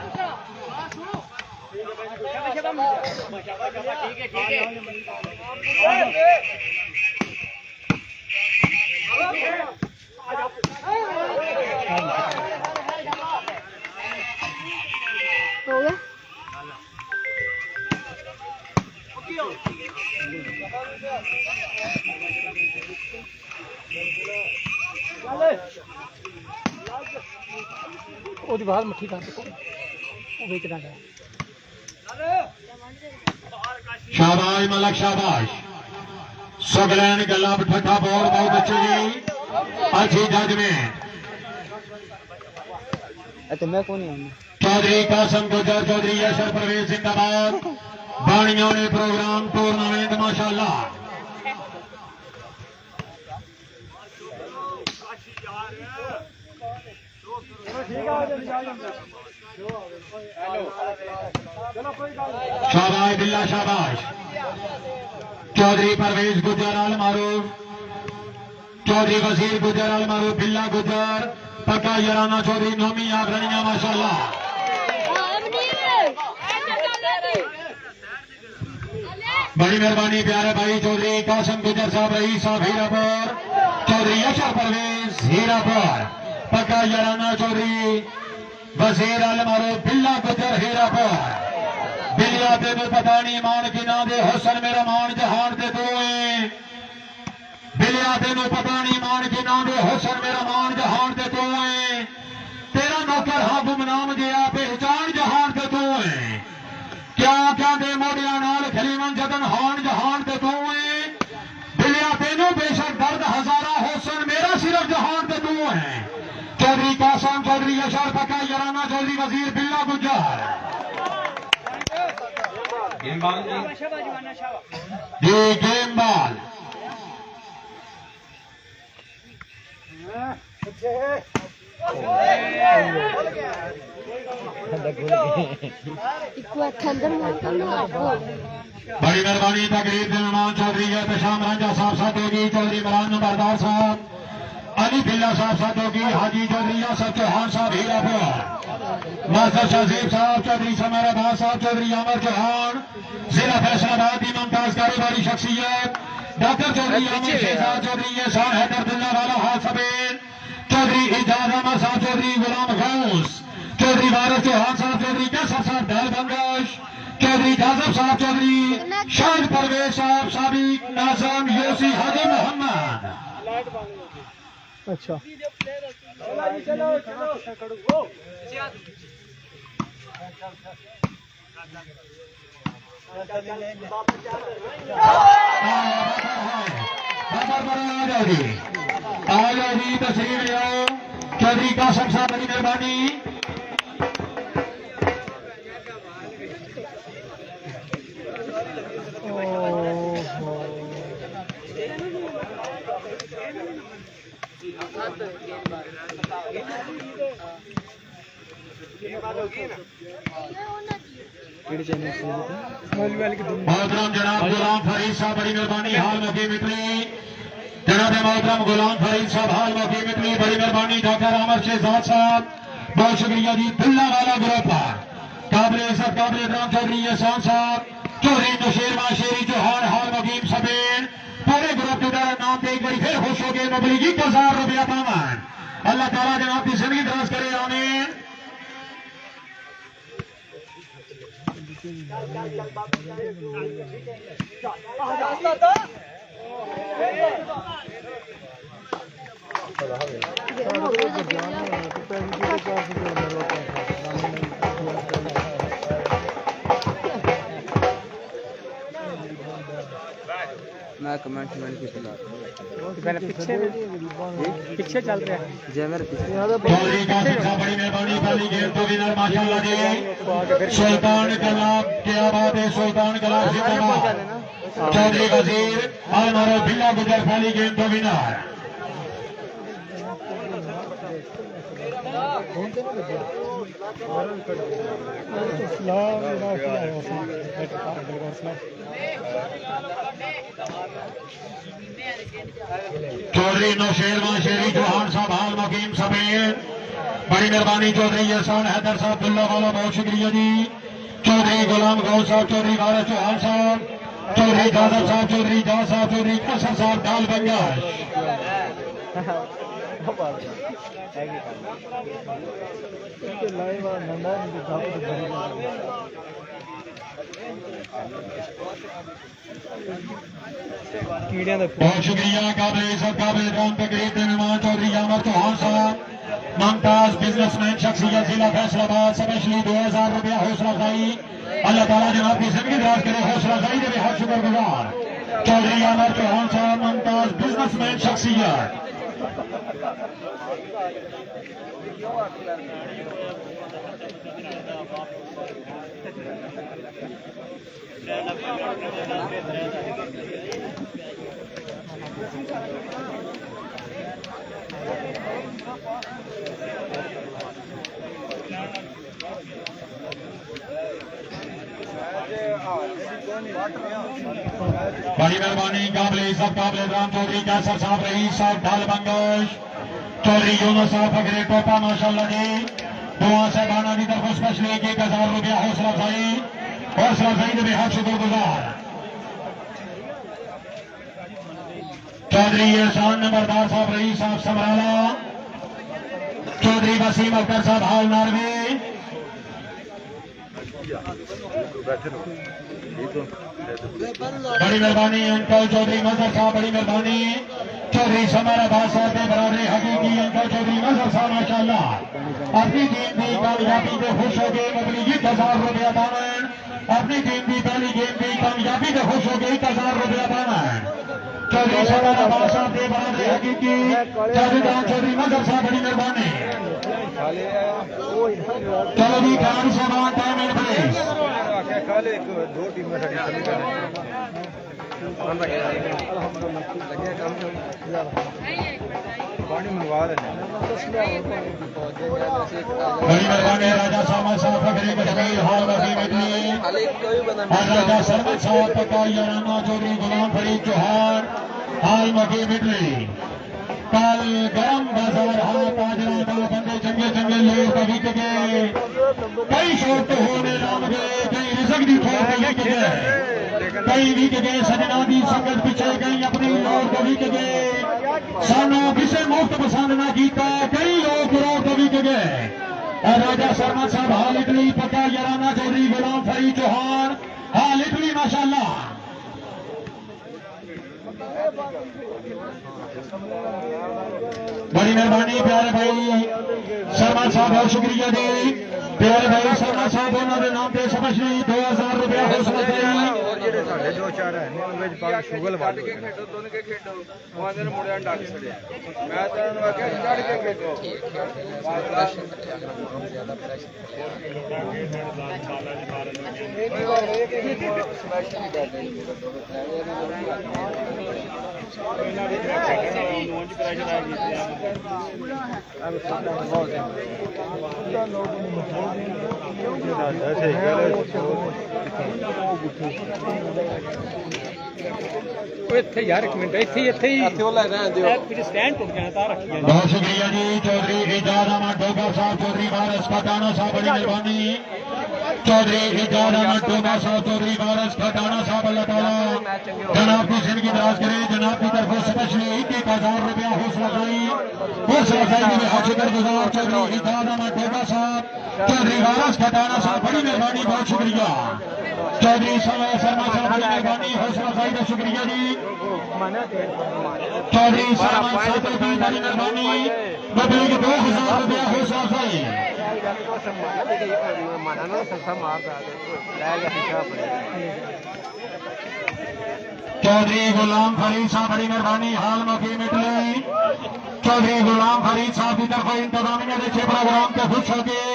ਉਹਦੀ ਬਾਹਰ ਮੱਠੀ ਕਰ ਉਹ ਵੇਚਣਾ ਹੈ शाबाश मलक शाबाश सगलैन गला ठट्ठा बोल बहुत अच्छी जी अच्छी जजमेंट अच्छा मैं कौन हूँ चौधरी कासम गुजर चौधरी अशर परवेज जिंदाबाद बाणियों ने प्रोग्राम टूर्नामेंट माशाल्लाह शाबाश बिल्ला शाबाश चौधरी परवेज गुजर अल मारूफ चौधरी वजीर गुजर अल मारूफ बिल्ला गुजर पक्का यराना चौधरी नोमी आगरनिया माशाल्लाह बड़ी मेहरबानी प्यारे भाई चौधरी कासम गुजर साहब रईस साहब हीरापुर, चौधरी अशर परवेज हीरापुर, पक्का याराना चौधरी वजीर आलमारो बिल्ला गुजर हीरापुर, बिलिया तेन पता नहीं मान की ना दे हुसन मेरा मान जहान दे दोए, बिलिया तेन पता नहीं मान की ना दे हुसन मेरा मान जहान दे दोए, तेरा नौकर हाँ गुमनाम गया पहचान जहान दे दोए, क्या क्या दे मोडिया नाल खलीमन जदन हान जहान दे दोए, बिलिया तेनों बेशक दर्द हजारा हुसन मेरा सिर्फ जहान दे दोए, चौधरी कासम चौधरी अशर पक्का याराना चौधरी वजीर बिल्ला गुजर जी गेम बॉल बड़ी मेहरबानी तकरीर के मेहमान चौधरी एहतशाम रांझा साहब साथ होगी, चौधरी इमरान नंबरदार साहब, अली बिल्ला साहब साथ होगी, हाजी चौधरी यासर चौहान साहब हीरापुर, मास्टर शहजीब साहब, चौधरी समाराबाद साहब, चौधरी अमर चौहान जिला फैसलाबाद की मुमताज कारोबारी शख्सियत, डॉक्टर चौधरी अमर शहजाद चौधरी एहसान हैदरदुल्ला वाला हाथ सफेद, चौधरी इजाज अहमद साहब, चौधरी गुलाम गौस, चौधरी वारिस चौहान साहब, चौधरी कैसर साहब ढाल बंगश, चौधरी जाजब साहब, चौधरी शाहिद परवेज साहब, साबिक नाजम यूसी हाजी मोहम्मद। अच्छा आ जाओगी तस्वीर ले आओ, चौधरी कासम साहब बड़ी मेहरबानी। मोहतरम जनाब गुलाम फरीद साहब बड़ी मेहरबानी हाल मौके मितली, जनाब मोहतरम गुलाम फरीद साहब हाल मौके मितली बड़ी मेहरबानी, डॉक्टर अमर शहजाद साहब बहुत शुक्रिया जी, बिल्ला वाला ग्रुप काबिल इज्जत काबिल इकराम चौधरी एहसान साहब, चौधरी नशीर शेरी चौहान हाल मकीम सफेद, पूरे ग्रुप के द्वारा नाम देख बड़ी फिर खुश हो गए, मुबलिगी का 1000 रुपया पावन, अल्लाह ताला जनाब की जिंदगी दराज करे आमीन। मैं कमेंट पीछे ला पीछे चल रहे हैं जय मेरे पीछे चौधरी कासिम साहब बड़ी मेहरबानी, पहली गेम तो विनर माशाल्लाह जी, सुल्तान कलाब क्या बात है, सुल्तान कलाब जिंदाबाद, चौधरी वजीर अलमारो बिल्ला गुजर पहली गेम तो विनर। चौधरी नौशेर शेरी चौहान साहब हाल मकीम समेत बड़ी मेहरबानी, चौधरी एहसान हैदर साहब दुल्ला वाला बहुत शुक्रिया जी, चौधरी गुलाम गौस साहब, चौधरी वारिस चौहान साहब, चौधरी जादव साहब, चौधरी जाज साहब, चौधरी कसर साहब डाल बंगाश। बहुत शुक्रिया काबिल इज्जत काबिल इकराम तकरीर के मेहमान चौधरी अमर चौहान साहब, मुमताज बिजनेसमैन शख्सियत जिला फैसलाबाद, स्पेशली 2000 रुपया हौसला अफजाई, अल्लाह ताला जनाब की जिंदगी दराज करे, हौसला अफजाई दे हर शुक्रगुजार, चौधरी अमर चौहान साहब मुमताज बिजनेसमैन शख्सियत। बड़ी मेहरबानी काबिल इज्जत काबिल इकराम चौधरी कैसर साहब रईस साहब ढाल बंगश, चौधरी यूनुस साहब फकरे टोपा माशाल्लाह जी, दुआ साहबाना की तरफ स्पेशली 1000 रुपया हौसला अफजाई दे हर शुक्रगुजार। चौधरी एहसान नंबरदार साहब रईस साहब समराला, चौधरी वसीम अख्तर साहब हाल नारवी, बड़ी मेहरबानी अंकल चौधरी मजहर साहब, बड़ी मेहरबानी चौधरी समर अब्बास साहब के बराबरे हकीकी अंकल चौधरी मजहर साहब माशाल्लाह अपनी टीम की कामयाबी से खुश हो गए। अगली 1000 रुपया दामन अपनी टीम की पहली गेम की कामयाबी से खुश हो गई। 1000 रुपया दामन चौधरी समर अब्बास साहब के बराबरे हकीकी चौधरी मजहर साहब, बड़ी मेहरबानी। चलो जी खिलाड़ी साहब टाइम एंड प्लेस। दो टीमें पानी मंगवा देना। बड़ी मेहरबानी राजा सामा साहब फखरे कश्मीर हाल वकील इटली और राजा सरमद साहब पक्का याराना चौधरी गुलाम फरीद चौहान हाल वकील इटली। कल गरम बाजार हाथ ताजरा का बंदे चंगे चंगे लोग कभी गए, कई शौक तो होने नाम गए, कई रिजक दी ठोर विक गए, कई विक गए सजना दी संगत पिछे गई अपनी लोग तो विक गए, सानू किसे मुफ्त पसंद ना किया, कई लोग रोड तो विक गए। राजा शर्मा साहब हाल इटली पक्का याराना चौधरी गुलाम फरीद चौहान हाल इटली माशाल्लाह। बड़ी मेहरबानी प्यारे भाई शर्मा साहब, बहुत शुक्रिया जी प्यारे भाई शर्मा साहब, उन्होंने नाम पे स्पेशली 2000 रुपया हौसला दिया। दो चार है शुगर वाले यार एक मिनट स्टैंड टूट गया था रखिए। बहुत शुक्रिया जी चौधरी इजाज अहमद डोगर साहब, चौधरी वारस खटाना साहब, बड़ी मेहरबानी चौधरी इजाज अहमद डोगर साहब, चौधरी वारस खटाना साहब, अल्लाह ताला जनाब की जिंदगी दराज करे। जनाब की तरफ स्पेशली 1000 रुपया हौसला अफजाई के हक शुक्रगुजार चौधरी इजाज अहमद डोगर साहब, चौधरी वारस खटाना साहब, बड़ी मेहरबानी बहुत शुक्रिया। चौधरी शर्मा साहब बड़ी मेहरबानी हौसला अफजाई का शुक्रिया जी। चौधरी शर्मा साहब की बड़ी मेहरबानी बदले के 2000 रुपया हौसला अफजाई। चौधरी गुलाम फरीद साहब, बड़ी मेहरबानी हाल मौके मिटले। चौधरी गुलाम फरीद साहब की तरफ इंतजामिया के 6 प्रोग्राम के खुश हो गए।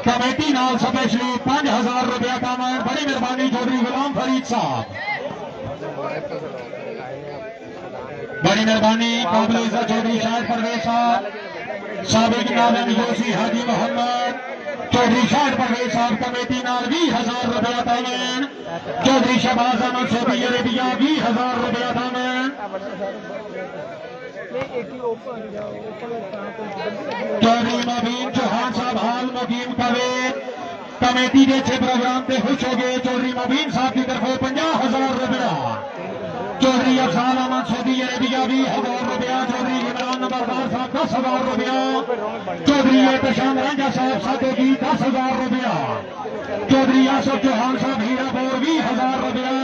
कमेटी नाल स्पेशली 5000 रुपया का मैं, बड़ी मेहरबानी चौधरी गुलाम फरीद साहब, बड़ी मेहरबानी। काबुल चौधरी शाहिद परवेज साहब, साबिक नाज़िम योसी हाजी मोहम्मद चौधरी शाहिद परवेज साहब, कमेटी नाल 20000 रुपया दामन। चौधरी शहबाज अहमद सऊदी अरेबिया 20000 रुपया दामन। चौधरी मोबीन चौहान साहब हाल मुकीम कवेत, कमेटी के 6 प्रोग्राम पे खुश हो गए। चौधरी मोबीन साहब की तरफ 50,000 रुपया। चौधरी अफसाल अहमद सऊदी अरेबिया 20,000 रुपया। चौधरी इमरान नंबरदार साहब 10,000 रुपया। चौधरी एहतशाम रंजा साहब सादोगी 10,000 रुपया। चौधरी आसफ चौहान साहब हीरापुर 20,000 रुपया।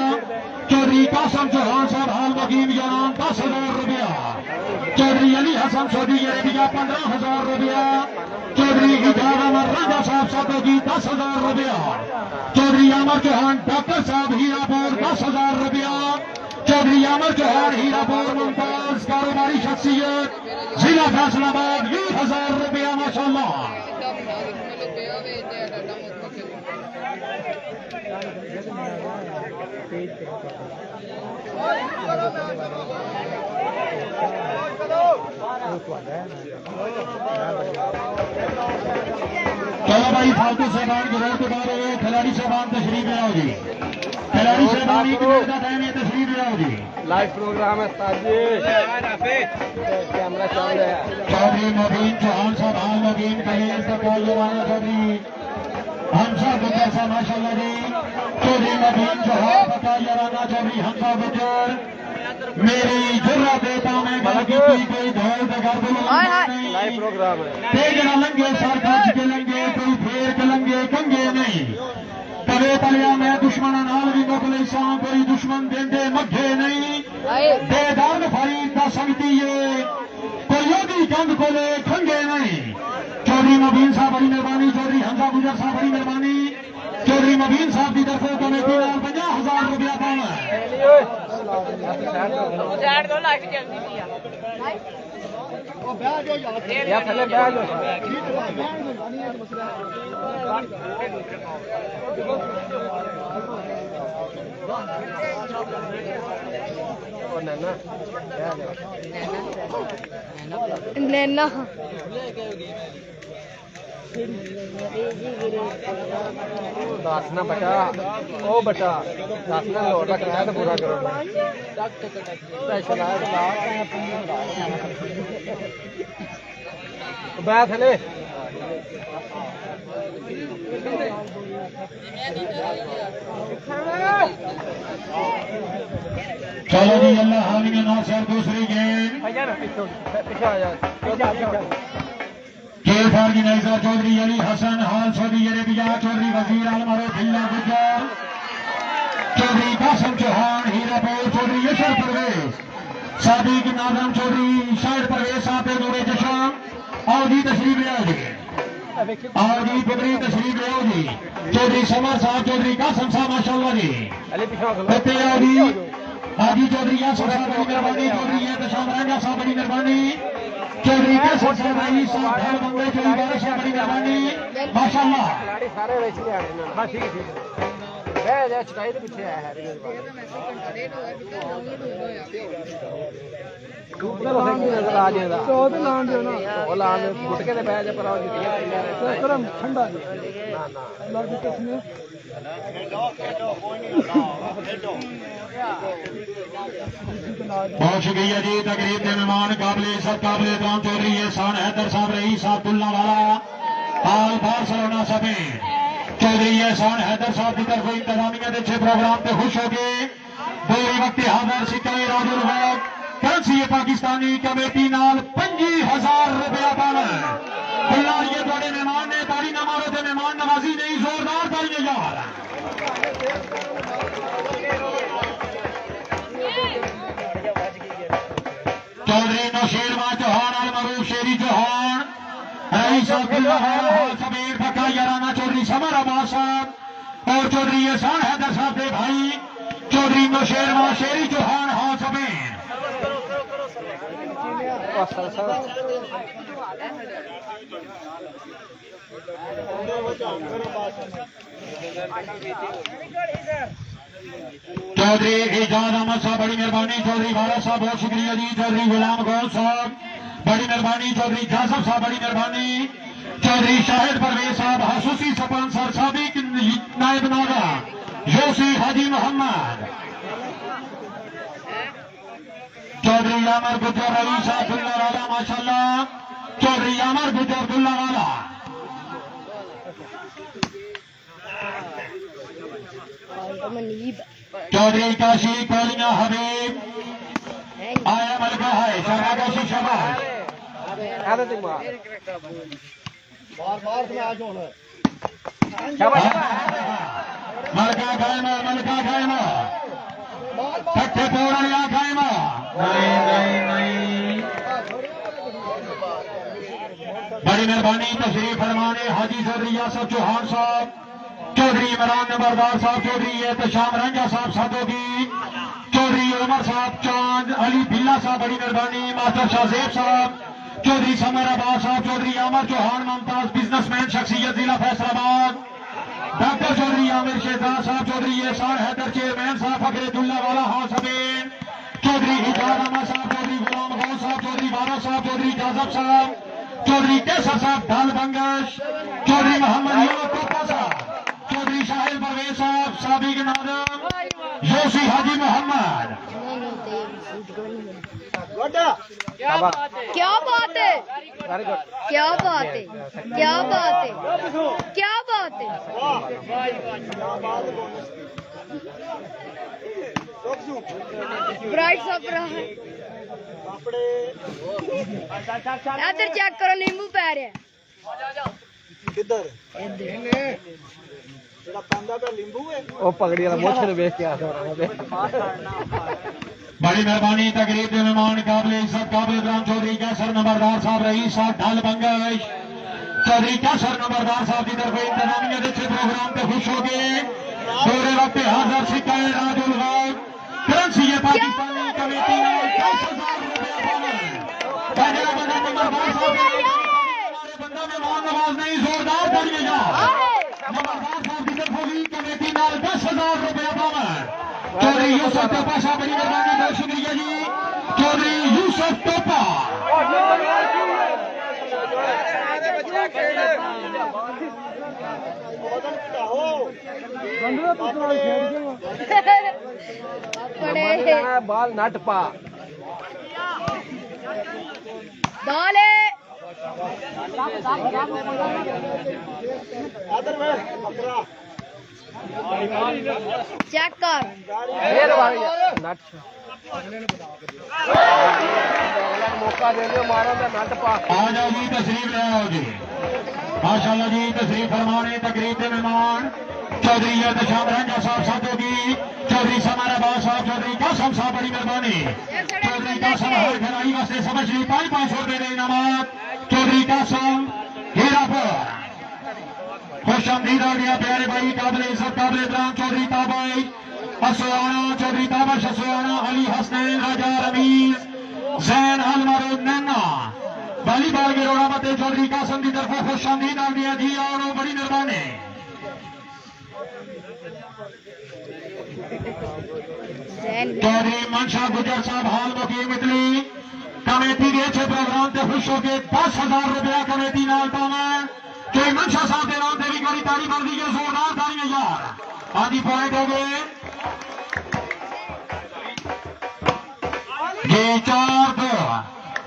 चौधरी कासम चौहान साहब हाल मुकीम यारान 10,000 रुपया। चौधरी अली हसन सऊदी अरेबिया 15,000 रुपया। चौधरी इजाज अहमद रंजा साहब सादोगी 10,000 रुपया। चौधरी अमर चौहान डॉक्टर साहब हीरापुर 10,000 रुपया। चौधरी अमर चौहान हीरापुर मुमताज कारोबारी शख्सियत जिला फैसलाबाद 20,000 रुपया माशाल्लाह। चलो भाई फालतू साहबान की रोड के बाद खिलाड़ी साहबान तशरीफ ले आओ जी। खिलाड़ी साहबान की रोड का टाइम है, तशरीफ ले आओ जी। लाइव प्रोग्राम है कैमरा चल रहा है। चौधरी मोबीन चौहान साहब हाल मुकीम कलील तकालवाना चौधरी हमसा गुजर साहब माशाल्लाह जी। चौधरी मोबीन चौहान तकालवाना चौधरी हमसा गुजर मेरी जुर्रा देता मैं गल की कोई ढोल ते कर दो लाइव प्रोग्राम है। तेजना लंगे सर कज के लंगे कोई फेर के लंगे कंगे नहीं तवे तलिया मैं दुश्मन नाल भी मुकले सा कोई दुश्मन देंदे मघे नहीं बेदान फरीद दा संगती है कोई ओदी गंद कोले खंगे नहीं चौधरी मुबीन साहब बड़ी मेहरबानी चौधरी हमजा गुजर साहब बड़ी मेहरबानी चौधरी मुबीन साहब की तरफ कमेटी नाल 50,000 रुपया पाना या थले बैठ और नैना नैना दासना बटा ओ बटा दासना लोटा किराया तो पूरा करो बैठ ले चलो जी अल्लाह हावी में नासिर दूसरी गेंद पीछे आ जा खेल ऑर्गेनाइजर चौधरी अली हसन हाल चौधरी अरेबिया चौधरी वजीर आलमरो भिल्ला गुज्जर चौधरी कासम चौहान हीरापुर चौधरी यशर परवेज सादिक नाजम चौधरी शाहिद परवेज साहब नूरे जशान और जी तशरीफ ले आओ जी और जी पुत्री तशरीफ ले आओ जी चौधरी समर साहब चौधरी कासम साहब माशाल्लाह जी बच्चे आओ जी हाजी चौधरी यासर साहब बड़ी मेहरबानी चौधरी एहतशाम रंगा साहब बड़ी मेहरबानी चौधरी कैसर साहब रईस साहब ढाल बंगले चौधरी बारिश साहब बड़ी मेहरबानी माशाल्लाह खिलाड़ी सारे वैसे ले आ रहे हैं। हाँ ठीक है ठीक है बैठ जा चटाई तो पीछे आया है ऊपर से नजर आ जाएगा तो लान दो ना वो लान गुटके से बैठ जा पर आओ जी गरम ठंडा ना ना लग किसने बहुत शुक्रिया जी तकरीब के मेहमान काबिले सब काबिले राम चौधरी एहसान हैदर साहब रईस अब्दुल्ला वाला हाल बार्सिलोना समेत चौधरी एहसान हैदर साहब की तरफ इंतजामिया के 6 प्रोग्राम पे खुश हो गए दो वक्त हाजिर सिक्के राजुल हक करेंसी पाकिस्तानी कमेटी नाल 25,000 रुपया पाना फिलहाल ये थोड़े मेहमान ने ताली ना मारो थे मेहमान नवाजी नहीं जोरदार तालियां यार चौधरी नौशेरवा चौहान अल मरूफ शेरी चौहान रईस अब्दुल्ला सबीर बका याराना चौधरी समर अब्बास साहब और चौधरी एहसान हैदर साहब के भाई चौधरी नौशेरवा शेरी चौहान हाँ सबीर चौधरी एजाज अहमद साहब बड़ी मेहरबानी चौधरी बाला साहब बहुत शुक्रिया जी चौधरी गुलाम गौर साहब बड़ी मेहरबानी चौधरी जासफ साहब बड़ी मेहरबानी चौधरी शाहिद परवेज साहब हसूसी स्पॉन्सर साबिक नायब नागा योसी हाजी मोहम्मद चौधरी यामर गुजर रईस अब्दुल्ला वाला माशाल्लाह चौधरी यामर गुजर अब्दुल्ला वाला चौधरी काशी कोलिया हबीब आया मलका है शाबाशी शाबाश मलका खायमा कट्ठे पोड़िया खायमा नहीं बड़ी मेहरबानी तशरीफ फरमाने हाजी चौधरी यासर चौहान साहब चौधरी इमरान नंबरदार साहब चौधरी एहतशाम रंगा साहब सादोगी चौधरी उमर साहब चांद अली बिल्ला साहब बड़ी मेहरबानी मास्टर शाहजेब साहब चौधरी समर अब्बास साहब चौधरी आमर चौहान मुमताज बिजनेसमैन शख्सियत जिला फैसलाबाद डॉक्टर चौधरी आमिर शेखदार साहब चौधरी एहसान हैदर चेयरमैन साहब फकरुल्लाह वाला हाँ सबेन चौधरी हिजाज अहमद साहब चौधरी गुलाम गौर साहब चौधरी बारा साहब चौधरी जाजब साहब चौधरी कैसर साहब ढाल बंगश चौधरी मोहम्मद यूनुस साहब चौधरी शाहिद परवेज साहब साबिक नादम योसी हाजी मोहम्मद क्या बात है क्या बात है क्या बात है क्या बात है ब्राइट सब रहा है इधर चेक करो नींबू पै रहा है किधर ओ पगड़ी वाला मोछ ने देख के आ बड़ी मेहरबानी तकरीब के मेहमान काबिल इज्जत काबिल इकराम चौधरी कैसर नंबरदार साहब रईस साहब ढाल बंगश चौधरी कैसर नंबरदार साहब की तरफ इंतजामिया अच्छे प्रोग्राम पे खुश हो गए पूरे वक्त हाजिर सिक्का राजुल गायब करेंसी ये पाकिस्तानी कमेटी ने 10,000 रुपए नंबरदार साहब बंदा मेहमान नवाज नहीं जोरदार करिएगा नंबरदार साहब की तरफ होगी कमेटी नाल 10,000 रुपए पावन चौधरी यूसुफ टोपा साहब बड़ी मेहरबानी बहुत शुक्रिया जी चौधरी यूसुफ टोपा पड़े बाल नट पा दाले चेक कर फिर नट मौका दे दो मारो नट पा आ जाओ जी तशरीफ ले आओ जी माशाल्लाह जी तशरीफ फरमाने तकरीब के मेहमान चौधरी एहतशाम रंजा साहब साधोगी चौधरी समारा बास साहब चौधरी कासम साहब बड़ी मेहरबानी चौधरी कासम हर खिलाड़ी वास्ते समझ ली 500 रुपए दे इनामत चौधरी कासम हीरापुर खुश आमदीद आ गया प्यारे भाई काबिल इज्जत काबिल इकराम चौधरी ताबाई असवाना चौधरी ताबश असवाना अली हसनैन राजा रमीज जैन अलमरो नैना वॉलीबॉल के रोड़ा मते चौधरी कासम की तरफ खुश आमदीद आ गया जी और बड़ी मेहरबानी चौधरी मनशा गुजर साहब हाल मुकीम इटली कमेटी के अच्छे प्रोग्राम से खुश होकर 10,000 रुपया कमेटी नाल पावन कोई मनशा साहब के नाम से भी करी तारीफ कर दी गई जोरदार ताली यार आदि पॉइंट हो गए ये 4-2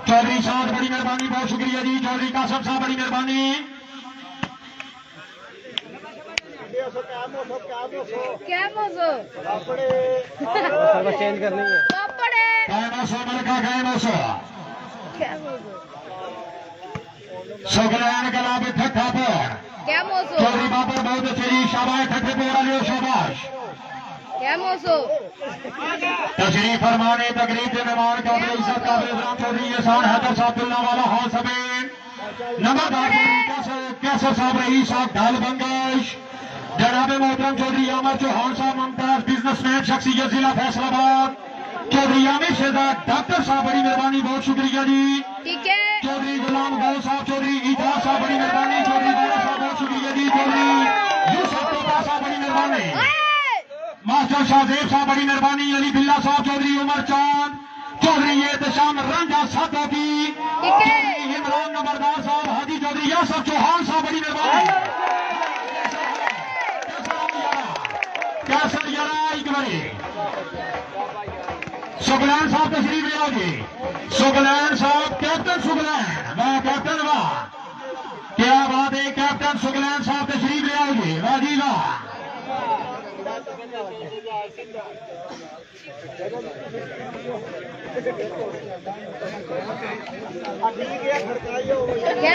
चौधरी साहब बड़ी मेहरबानी बहुत शुक्रिया जी चौधरी कासम साहब बड़ी मेहरबानी क्या मौसो चेंज करनी है पापड़े कैमोसो मलका कैमोसो क्या मौसो सुगलैन कला पे ठट्ठा पर क्या मौसो चौधरी बाबर बहुत अच्छे जी शाबाश ठट्ठे पे वाले शाबाश क्या मौसो तशरीफ फरमाने तकरीब के मेहमान काबिल इज्जत काबिल इकराम चौधरी एहसान हैदर साहब दुल्ला वाला हॉल समेत नंबरदार कैसर साहब रईस साहब ढाल बंगश जनाब मोहतरम चौधरी आमिर चौहान साहब मुमताज बिजनेसमैन शख्सियत जिला फैसलाबाद चौधरी आमिर शेजाद डॉक्टर साहब बड़ी मेहरबानी बहुत शुक्रिया जी ठीक है चौधरी गुलाम गौ साहब चौधरी इजाज साहब बड़ी मेहरबानी चौधरी गौरव साहब बहुत शुक्रिया जी चौधरी यूसुफ टोपा साहब बड़ी मेहरबानी मास्टर शाहजेब साहब बड़ी मेहरबानी अली बिल्ला साहब चौधरी उमर चांद चौधरी एहतशाम रंगा साहब की इमरान नंबरदार साहब हाजी चौधरी यासर चौहान साहब बड़ी मेहरबानी कैसर जरा एक बारी सुगलैन साहब तशरीफ ले आओ जी सुगलैन साहब कैप्टन सुगलैन वाह कैप्टन वाह क्या बात है कैप्टन सुगलैन साहब तशरीफ ले आओ जी वाह जी वाह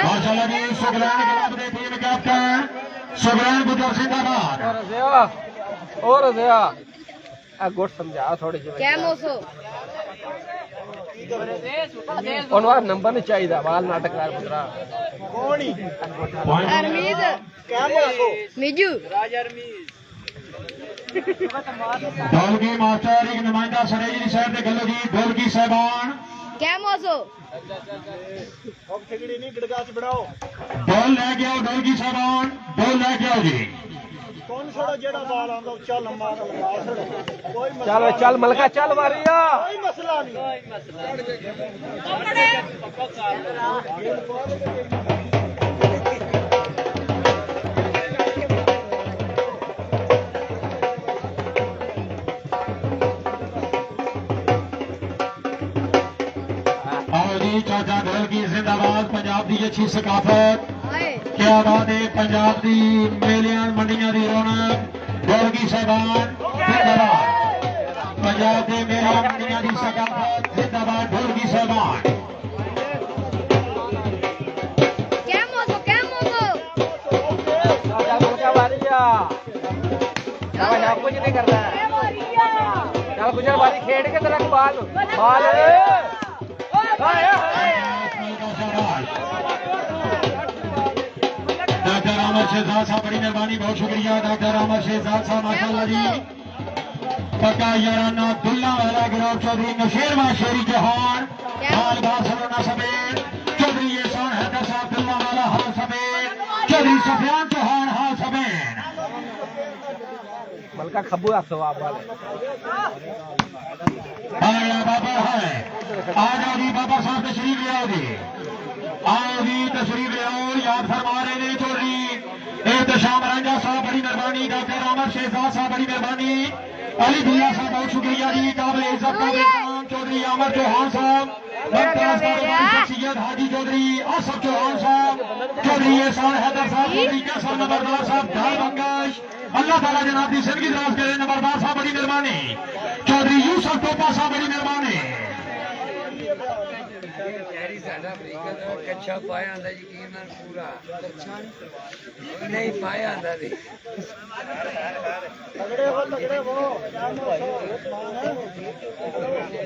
माशाल्लाह जी सुगलैन क्लब के टीम कैप्टन सुगलैन गुजर जिंदाबाद और रज़िया गुट समझा थोड़ी सी क्या मौसो उनवार नंबर नहीं चाहिए बाल नाटक कर पुत्रा अरमीज मिजू ढोलकी मास्टर एक नुमाइंदा सरेजरी साहब ने गलो जी ढोलकी साहबान क्या मौसो ढोल लेके आओ ढोलकी साहबान ढोल लेके आओ जी कौन सा जेड़ा बाल आंदा उच्चा लंबा लगा कोई चल चल मलका चल मारिया कोई मसला नहीं आओ जी चाचा ढोलकी जिंदाबाद पंजाब की अच्छी सकाफत क्या बात है पंजाब की मेलियां मंडियां की रौनक ढोलकी साहबान जिंदाबाद पंजाब के मेला मंडियां दी सकाफत जिंदाबाद ढोलकी साहबान कुछ नहीं करना चल गुजर बारी खेड के तरह बाल बाल डॉक्टर अमर शेहजाद साहब बड़ी मेहरबानी बहुत शुक्रिया डॉक्टर अमर शेहजाद साहब माशाल्लाह जी पक्का याराना दुल्ला वाला गिरफ्त चौधरी नशेरवा शेरी जहान हाल बासरोना समेत चौधरी एहसान हैदर साहब दुल्ला वाला हाल समेत चौधरी सफियान चौहान हाल समेत मलका खब्बू आप वाले आया बाबा है आज आदि बाबा साहब तशरीफ ले आओ जी आओ जी तशरीफ ले आओ याद फरमा रहे ने चौधरी एहतशाम रांझा साहब बड़ी मेहरबानी डॉक्टर अमर शेहजाद साहब बड़ी मेहरबानी अली भैया साहब बहुत शुक्रिया जी काबिल इज्जत काबिल इकराम चौधरी अमर चौहान साहब मुमताज कारोबारी शख्सियत हाजी चौधरी आसफ चौहान साहब चौधरी एहसान हैदर साहब चौधरी कैसर नंबरदार साहब ढाल बंगश अल्लाह ताला जनाब की जिंदगी दराज करे नंबरदार साहब बड़ी मेहरबानी चौधरी यूसुफ टोपा साहब बड़ी मेहरबानी कच्छा पाया आंदा यकीन नाल पूरा नहीं पाया आंदा जी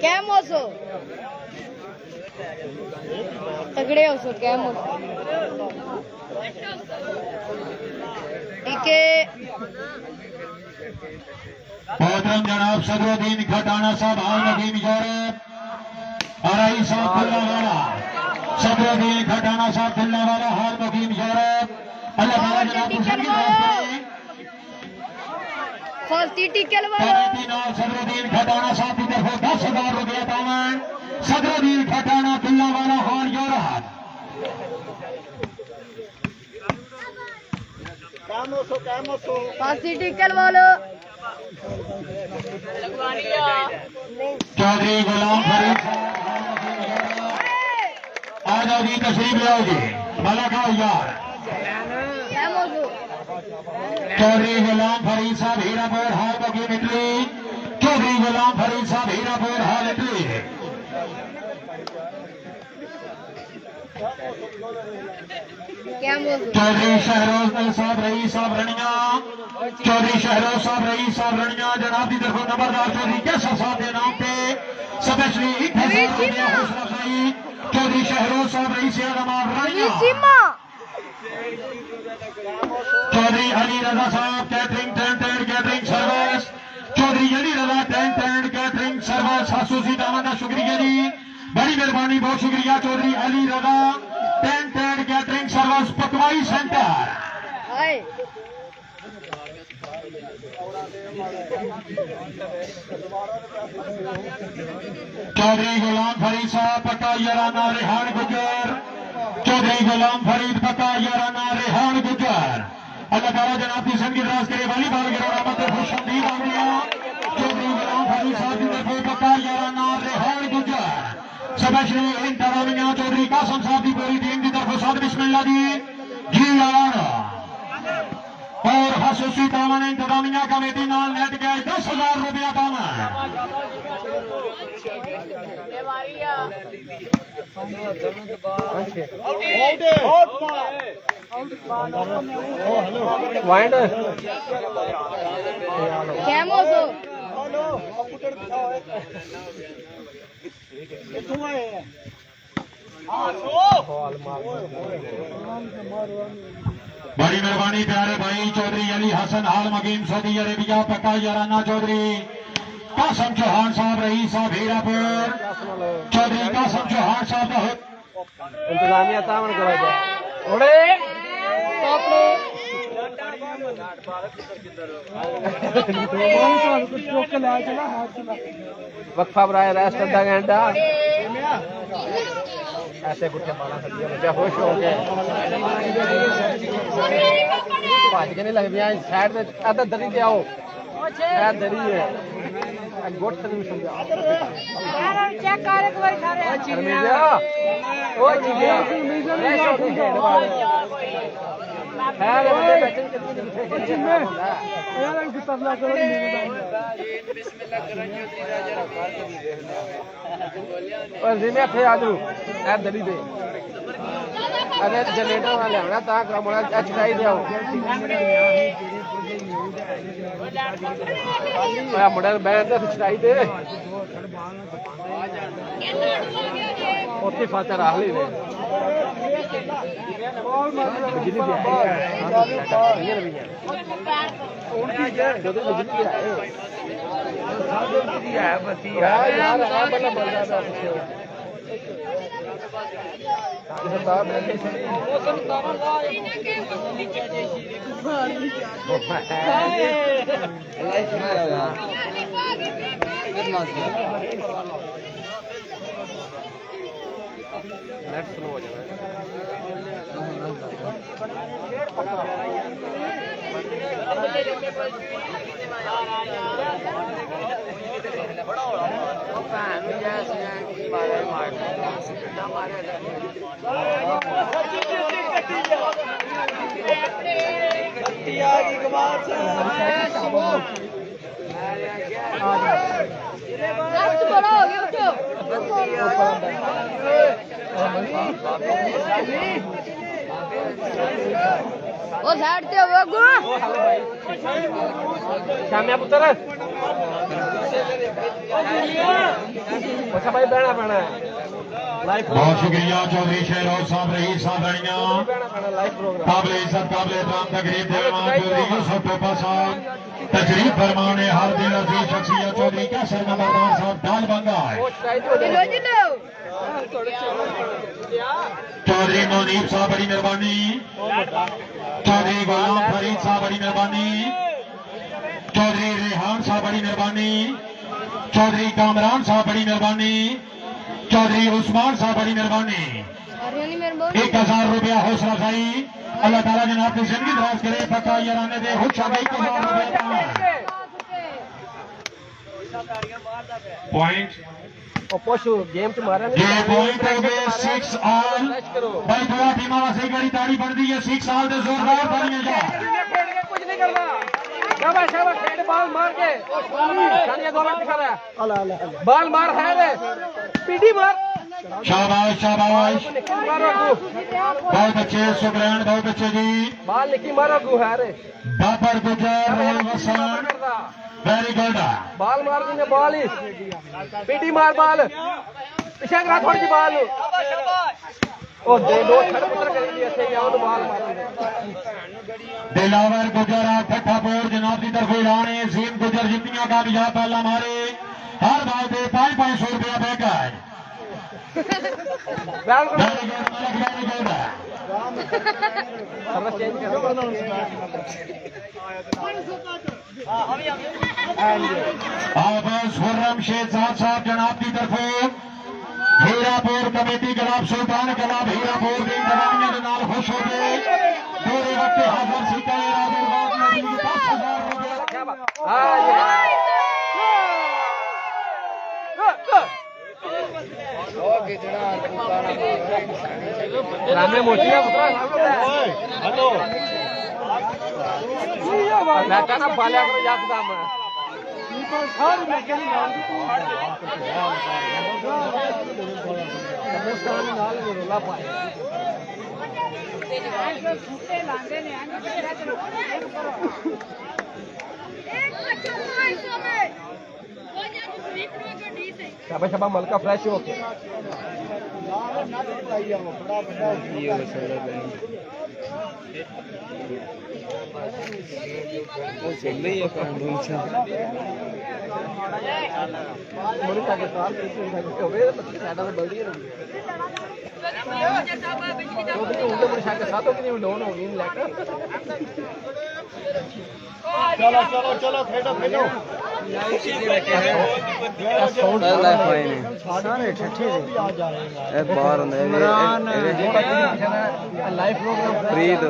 क्या मौसो तगड़े हो सो क्या मौसो ठीक है मोहतरम जनाब सदरुद्दीन खटाना साहब हाल नदीम यूरोप अराई साहब दुल्लावाला सदरुद्दीन खटाना साहब दुल्लावाला हाल नदीम यूरोप अल्लाह ताला जनाब की जिंदगी दराज करे फौजी टिकल वाला कमेटी नाल सदरुद्दीन खटाना साहब की तरफ 10,000 रुपया पावन सदरुद्दीन खटाना दुल्लावाला हाल यूरोप फौजी टिकल वाला चौधरी गुलाम फरीद आ जाओ जी तशरीफ ले आओ जी भला खाओ यार क्या मौसो चौधरी गुलाम फरीद साहब हीरापुर हाल बकीम इटली चौधरी गुलाम फरीद साहब हीरापुर हाल इटली क्या मौसो चौधरी शहरोज साहब रईस साहब रनिया चौधरी शहरोज साहब रईस साहब रनिया जनाब की तरफ नंबरदार चौधरी कैसर साहब के नाम पे स्पेशली 1000 रुपया हौसला अफजाई चौधरी शहरोज साहब रईस आदमाब रनिया सीमा चौधरी अली रजा साहब catering tent and catering service Chaudhry Ali Raza tent and catering service खासूसी दामन का शुक्रिया जी बड़ी मेहरबानी बहुत शुक्रिया Chaudhry Ali Raza tent and catering service पटवाई सेंटर हाय चौधरी गुलाम फरीद साहब पक्का याराना रेहान गुजर चौधरी गुलाम फरीद पक्का याराना रेहान गुजर अल्लाह ताला जनाब की जिंदगी दराज करे वॉलीबॉल गिरोह मत खुशमदीद आ गया चौधरी गुलाम फरीद साहब की तरफ पक्का याराना रेहान गुजर स्पेशली इंतजामिया चौधरी कासम साहब की पूरी टीम की तरफ साथ बिस्मिल्लाह जी यार और खासूसी तावन इंतजामिया कमेटी नाल नेट गए 10,000 रुपया तावन वाइंड क्या मौसो बड़ी मेहरबानी प्यारे भाई चौधरी अली हसन हाल मकीम सऊदी अरेबिया पक्का याराना चौधरी कासम चौहान साहब रईस साहब हीरापुर चौधरी कासम चौहान साहब का इंतजामिया तामन करा जाए ओड़े वक्फा बनाया रेस्ट अद्धा घंटा ऐसे गुट्टे पाला सब्जियां बच्चा खुश हो गए भज के नहीं लग पिया साइड में अद्धा दरी ते आओ साइड दरी है गोट से भी समझा यार चेक कर एक बार खा रहे ओ जी गया रेस्ट हो गए है रे बड़े बैठे यार कुछ तबला करो बिस्मिल्लाह करो चौधरी राजा और जिम्मे थे आजू ए दली दे अरे जनरेटर वाले आना ता काम होना अच्छाई दे आओ ओए मुंडा बैठ ते अच्छाई दे ओते फाचा राह ली ने बिजली दी उनकी जो बिजली है बत्ती यार है मतलब मजा आता है नेट स्लो हो जाएगा लास्ट बड़ा हो गया उठो ओ साइड ते हो गो शामिया पुत्र अच्छा भाई बैठना पैना है लाइव बहुत शुक्रिया चौधरी शहरोज साहब रही साधनिया लाइव प्रोग्राम काबिल इज्जत काबिल एहतराम तकरीब देवान चौधरी यूसुफ टोपा साहब तशरीफ फरमाने हर दिन अजीज शख्सियत चौधरी कैसर नंबरदार साहब डाल बंगा है जिलो जिलो चौधरी मोनीब साहब बड़ी मेहरबानी चौधरी गुलाम फरीद साहब बड़ी मेहरबानी चौधरी रेहान साहब बड़ी मेहरबानी चौधरी कामरान साहब बड़ी मेहरबानी चौधरी उस्मान साहब बड़ी मेहरबानी अरे नहीं मेरे बोल 1000 रुपया हौसला अफजाई अल्लाह ताला जनाब की जिंदगी दराज करे पक्का ये रहने दे खुश शादी 1000 रुपया पॉइंट और पोशो गेम च मारा ये पॉइंट हो गए 6 ऑल भाई दुआ टीम वासी गड़ी ताड़ी बनती है 6 साल दे जोरदार तालियां जा कुछ नहीं करना शाबाश शाबाश हेड बॉल मार के सानिया दो मिनट दिखा रहा है बॉल मार है रे पीटी मार शाबाश शाबाश मारो गु बहुत अच्छे सुब्रहण बहुत अच्छे जी बॉल लिखी मारो गु है रे बाबर गुजर रोल वसन वेरी गुड बॉल मार दी बॉल ही पीटी मार बॉल पीछे करा थोड़ी सी बॉल ओ दे दो छड़ पुत्र करेंगे ऐसे ही आओ तो बॉल मार दिलावर गुजर ठट्ठापुर जनाब की तरफ उड़ाने सीम गुजर जितनियों का भी पहला मारे हर बाल पे 500 रुपया बैकअप बैल को very good very good service change करो अब खुर्रम शेखजाद साहब जनाब की तरफ हीरापुर कमेटी गलाब सुल्तान गलाब हीरापुर की जवानियों के नाल खुश हो गए पूरे वक्त हाजिर सीता 5000 रुपया रामे मोचिया पुत्र हेलो लाका ना बाल्या करो याद दाम शाबाश शाबाश मलका फ्रेश हो के चलो चलो चलो खेलो खेलो लाइव प्रोग्राम प्रीत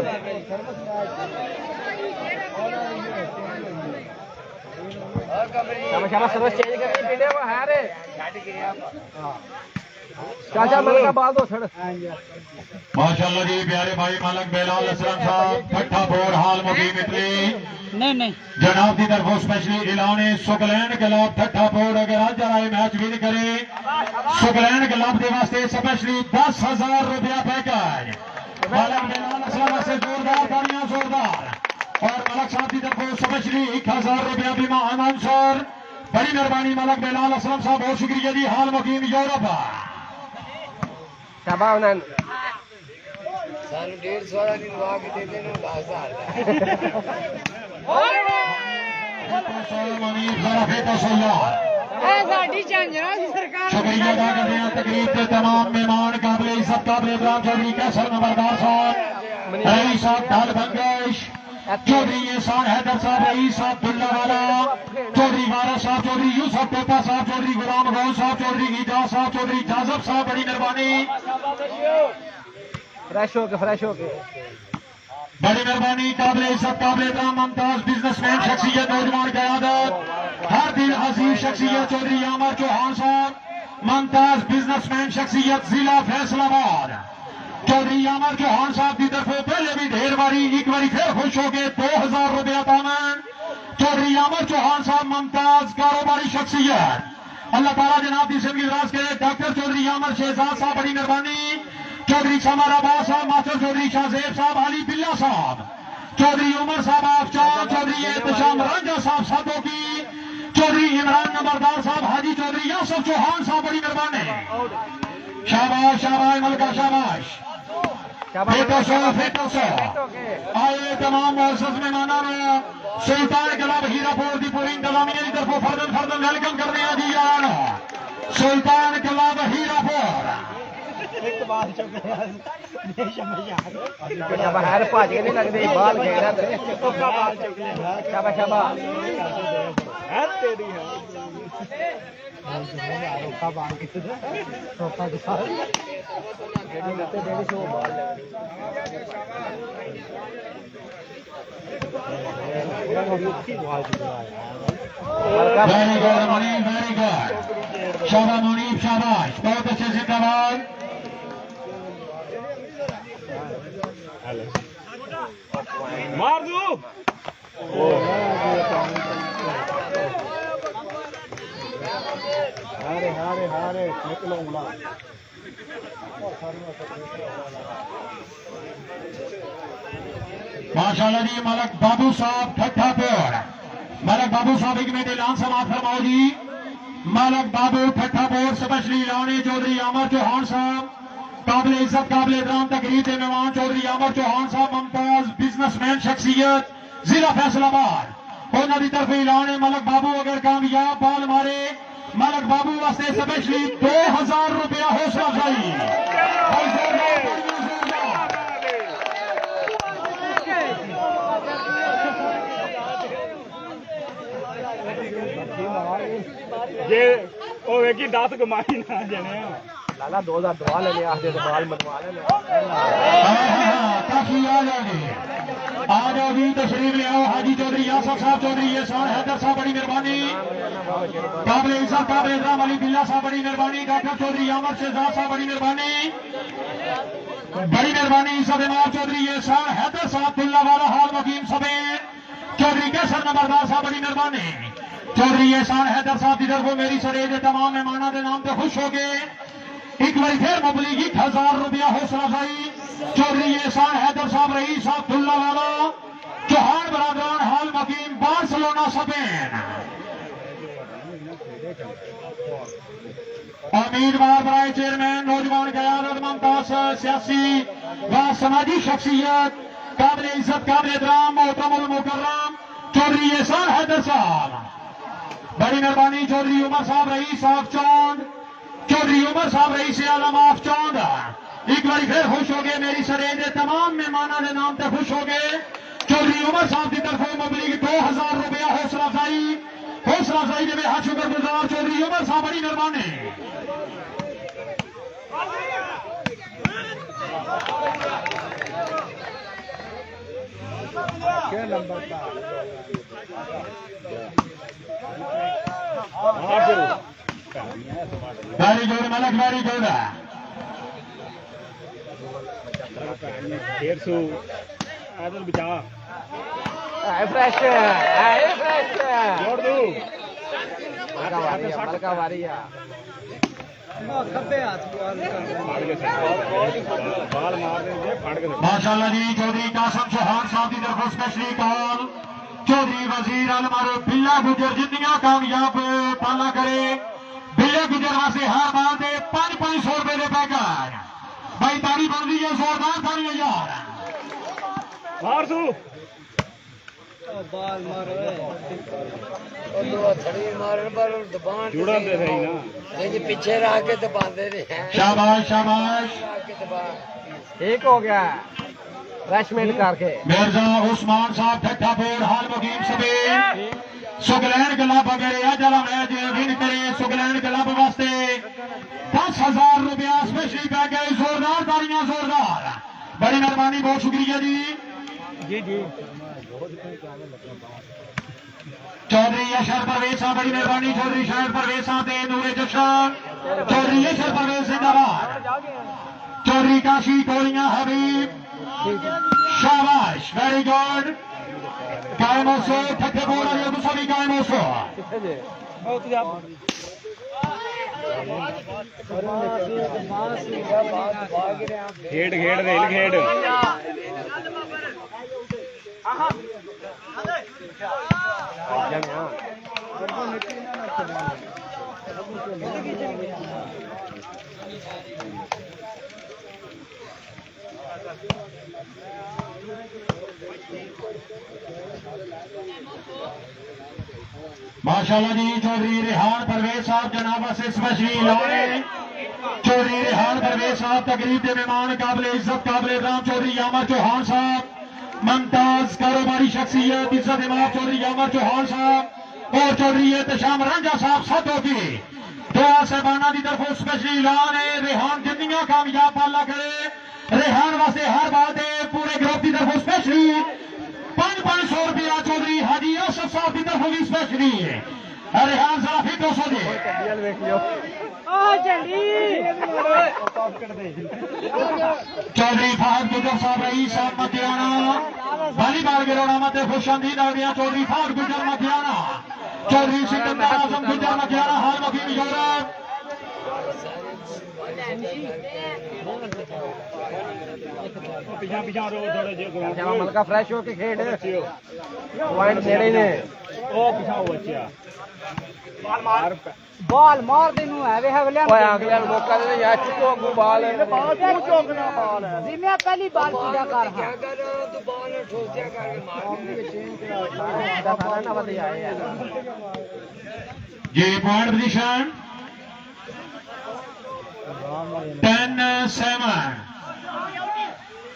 शाबाश सर्विस चेंज करके पीटे वो है रे चाचा मलका बाल दो छड़ माशाल्लाह जी प्यारे भाई मलक बेलाल असलम साहब ठट्ठा बोर हाल मुकीम इटली नहीं जनाब की तरफों स्पेशली ऐलाने सुगलैंड क्लब ठट्ठा बोर अगर आज जरा मैच विन करे सुगलैंड क्लब के वास्ते स्पेशली 10,000 रुपया पैकेज मलक बेलाल असलम से जोरदार तालियां जोरदार और मलक साहब की तरफों स्पेशली 1,000 रुपया बीमा अनाउंसर बड़ी मेहरबानी मलक बेलाल असलम साहब बहुत शुक्रिया जी हाल मुकीम यूरोप शाबाश नैन सानू 150 ਦਾ ਨਹੀਂ ਲਵਾ ਕੇ ਦੇ ਦੇਣ 10000 ਦਾ ਸਾਡੀ ਝਾਂਜਰਾਂ ਦੀ ਸਰਕਾਰ शुक्रिया अदा करते हैं तकरीब के तमाम मेहमान काबिल इज्जत काबिल इकराम चौधरी कैसर नंबरदार साहब रईस साहब ढाल बंगश चौधरी एहसान हैदर साहब रईस साहब दुल्ला वाला चौधरी वारा साहब चौधरी यूसुफ टोपा साहब चौधरी गुलाम गौस साहब चौधरी ईजाज साहब चौधरी जाजब साहब बड़ी मेहरबानी फ्रेश हो के बड़ी मेहरबानी काबिल इज्जत काबिल इकराम मुमताज बिजनेसमैन शख्सियत नौजवान क़यादत हर दिल अजीज शख्सियत चौधरी आमर चौहान साहब मुमताज बिजनेसमैन शख्सियत जिला फैसलाबाद चौधरी आमर चौहान साहब की तरफ पहले भी ढेर बारी एक बारी फिर खुश हो गए 2,000 रुपया तामन चौधरी आमर चौहान साहब मुमताज कारोबारी शख्सियत अल्लाह ताला जनाब की जिंदगी दराज करे डॉक्टर चौधरी आमर शहजाद साहब बड़ी मेहरबानी चौधरी शमर अब्बास साहब मास्टर चौधरी शाहजेब साहब अली बिल्ला साहब चौधरी उमर साहब आफचार चौधरी एहतशाम रांझा साहब साधो की चौधरी इमरान नंबरदार साहब हाजी चौधरी यासफ चौहान साहब बड़ी मेहरबानी शाबाश शाबाश मलका शाबाश फेटो सो आए तमाम मौसस मेहमानों सुल्तान क्लब हीरापुर की पूरी इंतजामिया की तरफ फर्दन फर्दन वेलकम करने आ जी यार सुल्तान क्लब हीरापुर बाहर भाज के नहीं लगते बाल खेल शाबाश शाबाश very good Munib very good शाबाश मुनीब शाबाश बहुत अच्छे से जिंदाबाद मार दो हारे निकलो माशाल्लाह जी मलक बाबू साहब ठट्ठापुर मलक बाबू साहब एक मिनट ऐलान समाप्त फरमाओ जी मलक बाबू ठट्ठापुर स्पेशली लाने चौधरी आमर चौहान साहब काबिल इज्जत काबिल इकराम तकरीर के मेहमान चौधरी आमर चौहान साहब मुमताज बिजनेसमैन शख्सियत जिला फैसलाबाद उन्होंने तरफ ऐलान मलक बाबू अगर कामयाब बाल मारे मलक बाबू वास्ते स्पेशली 2,000 रुपया हौसला चाहिए ये ओ वेखी 10 कमाई ना जने लाला 2,000 दवा ले लिया आखिर बाल मतवा ले काफी आ जाओ भी तशरीफ ले आओ हाजी चौधरी यासर साहब चौधरी एहसान हैदर साहब बड़ी मेहरबानी काबिल इज्जत काबिल इकराम अली बिल्ला साहब बड़ी मेहरबानी डॉक्टर चौधरी आमर शहजाद साहब बड़ी मेहरबानी सब इमाम चौधरी एहसान हैदर साहब दुल्ला वाला हाल वकीम समेत चौधरी कैसर नंबरदार साहब बड़ी मेहरबानी चौधरी एहसान हैदर साहब की तरफ मेरी सरे के तमाम मेहमानों के नाम पे खुश हो गए एक बार फिर मुबलिग 1,000 रुपया हौसला अफजाई चौधरी एहसान हैदर साहब रईस साहब दुल्ला वाला चौहान बरादरान हाल वकीम बार्सिलोना स्पेन उम्मीदवार बराए चेयरमैन नौजवान क़यादत मुमताज सियासी व समाजी शख्सियत काबिल इज्जत काबिल एहतराम मोहतरम मुकर्रम चौधरी एहसान हैदर साहब बड़ी मेहरबानी चौधरी उमर साहब रईस साहब चौंद चौधरी उमर साहब रईस आलम आफ चौंद एक बार फिर खुश हो गए मेरी सरे के तमाम मेहमानों के नाम से खुश हो गए चौधरी उमर साहब की तरफ मुबलिग 2,000 रुपया हौसला अफजाई के हाथ शुक्रगुजार चौधरी उमर साहब बड़ी मेहरबानी क्या नंबर का very good Malik, very good. 150 आदर बचा फ्रेश है फ्रेश जोड़ दो मलका वारिया खब्बे हाथ बाल मार देंगे फाड़ के माशाल्लाह जी। चौधरी कासम चौहान साहब की तरफ स्पेशली कॉल। चौधरी वजीर अलमर बिल्ला गुजर जिंदियां कामयाब पाला करे। बिल्ला गुजर वास्ते हर बात 500 रुपए के पैकेट भाई तारी बन रही है, जोरदार तारी है यार। मार दो बाल मारो और दो थड़ी मारन पर दबान जुड़ा दे रही ना ये पीछे रह के दबाते रहे शाबाश शाबाश। के दबा ठीक हो गया फ्रेशमेंट करके मिर्जा उस्मान साहब ठट्ठापुर हाल मुकीम सबेल सुगलैंड क्लब वगैरह जला मैच विन करे। सुगलैंड क्लब वास्ते 10,000 रुपया स्पेशली पैकेज। जोरदार तालियां, जोरदार। बड़ी मेहरबानी, बहुत शुक्रिया जी। जी चौधरी यशर परवेज साहब, बड़ी मेहरबानी। चौधरी शहर परवेज साहब दे नूरे जशन। चौधरी यशर परवेज जिंदाबाद। चौधरी काशी कोलियां हबीब, शाबाश, वेरी गुड। कायम हो ठट्ठे बोल रहे हो सभी, कायम हो। खेड खेड रेल खेड माशाल्लाह जी। चौधरी रेहान परवेज साहब जनाब से स्पेशली लाने। चौधरी रेहान परवेज साहब तकरीब के मेहमान, काबिल इज्जत काबिल राम चौधरी यामर चौहान साहब, मुमताज कारोबारी शख्सियत इज्जत इमाम चौधरी यामर चौहान साहब और चौधरी एहतशाम रांझा साहब सातों की दुआ साहबाना की तरफ स्पेशली लाने। रेहान जिंदियां कामयाब पाला करे। रेहान वास्ते हर बात है पूरे ग्रुप की तरफ स्पेशली 500 रुपया। चौधरी हाजी आसफ साहब की तरफ भी स्पेशली है। रेहान जरा फिर 200 दे। चौधरी फहद गुजर साहब रईस साहब मतियाना वॉलीबॉल गिरोड़ा मत खुशामदीद आ गया। चौधरी फहद गुजर मतियाना, चौधरी सिकंदर आजम गुजर मतियाना हाल मुकीम यूरोप। पिछा पिछा रो थोड़े जे मलका फ्रेश होके खेड पॉइंट नेड़े ने ओ पिछा हो बच्चा बाल मार देनु है वे अगले ओए अगले मौका दे यार चुको अगू बाल बाल चौकना बाल है जी मैं पहली बार पूजा कर क्या कर रहे हो? तो बॉल ठोसिया करके मार ना बदे आए यार ये पॉइंट पोजीशन 10-7।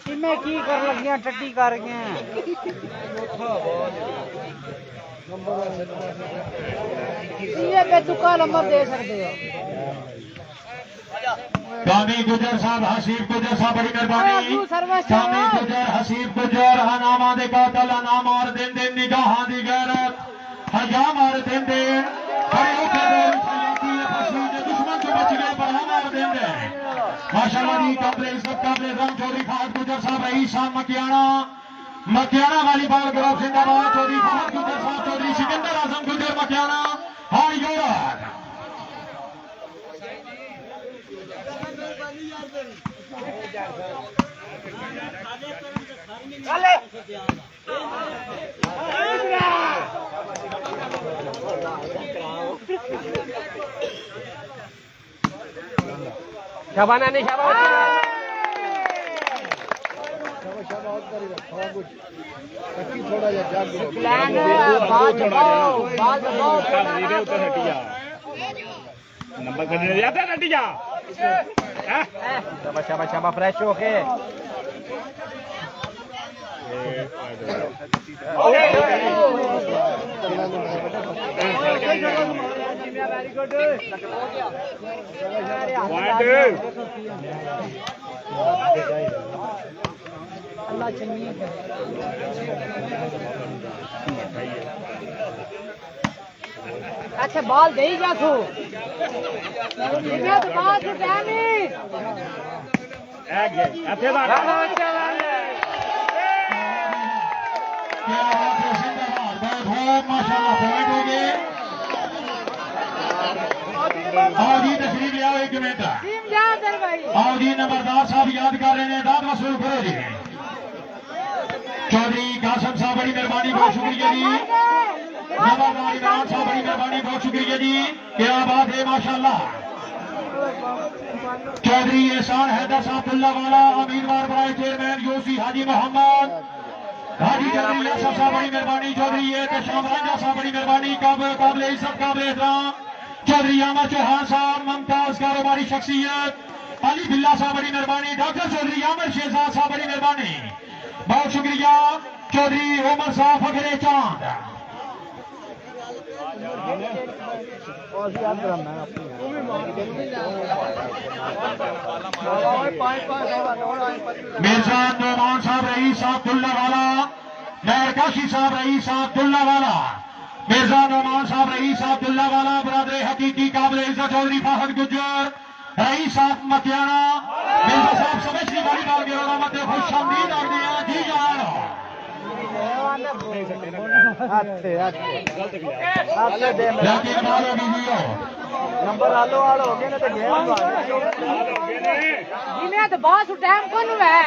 इनमें की कर लगियां टट्टी कर गए ये पे दुका नंबर दे सकते हो। कामी गुजर साहब, हसीब गुजर साहब, बड़ी मेहरबानी। कामी गुजर, हसीब गुजर, अनामा दे कातल, अनाम और दिन दिन निगाहां दी गैरत, हजाम और दिन दिन खड़े होकर फैलाती है फसूद दुश्मन को बच गए पर हम और दिन दिन। माशाल्लाह जी। काबिल इज्जत काबिल राम चौधरी फहद गुजर साहब रईस साहब मकियाना, मकियाना वालीबॉल ग्रुप जिंदाबाद। चौधरी फहद गुजर साहब, चौधरी सिकंदर आजम गुजर मकियाना हार यूरोप। शाबाना नहीं शाबाना थोड़ा जा जाग बाल नीरे उतर हटिया नंबर करने जाता हटिया शाबाश शाबाश शाबाश फ्रेश होके अल्लाह चंगी अच्छा बाल दे ही जा तू जिन्हें तो बात उठानी क्या बात है, जिंदाबाद, बहुत खूब, माशाल्लाह, पॉइंट हो गए। आओ जी तशरीफ ले आओ, एक मिनट टीम जा दर भाई आओ जी। नंबरदार साहब याद कर रहे हैं, दाद वसूल करो जी। चौधरी कासम साहब बड़ी मेहरबानी, बहुत शुक्रिया जी। नंबरदार इमरान साहब बड़ी मेहरबानी, बहुत शुक्रिया जी। क्या बात है, माशाल्लाह। चौधरी एहसान हैदर साहब वाला, उम्मीदवार बनाए चेयरमैन यूसी हाजी मोहम्मद हाजी चौधरी यासर साहब बड़ी मेहरबानी। चौधरी एहतशाम राजा साहब बड़ी मेहरबानी, काबिल इज्जत काबिल एहतराम चौधरी अहमद चौहान साहब, मुमताज कारोबारी शख्सियत अली बिल्ला साहब बड़ी मेहरबानी। डॉक्टर चौधरी आमिर शेरजाद साहब बड़ी मेहरबानी, बहुत शुक्रिया। चौधरी उमर साहब फखरे चांद, मिर्जा नौमान साहब रईस अब्दुल्ला वाला, महरकाशी साहब रईस अब्दुल्ला वाला, मिर्जा नौमान साहब रईस अब्दुल्ला वाला, बरादर हकीकी काबिल इज्जत चौधरी फाहद गुज्जर रईस साहब मतियाना। मिर्जा साहब समझनी वाली बात गिरोना मत खुश आमदीद आगने जी जान लेकिन मारो बीजियो नंबर आलो आलो हो गए ना तो गेम जिन्हें तो बात उठाम कौन है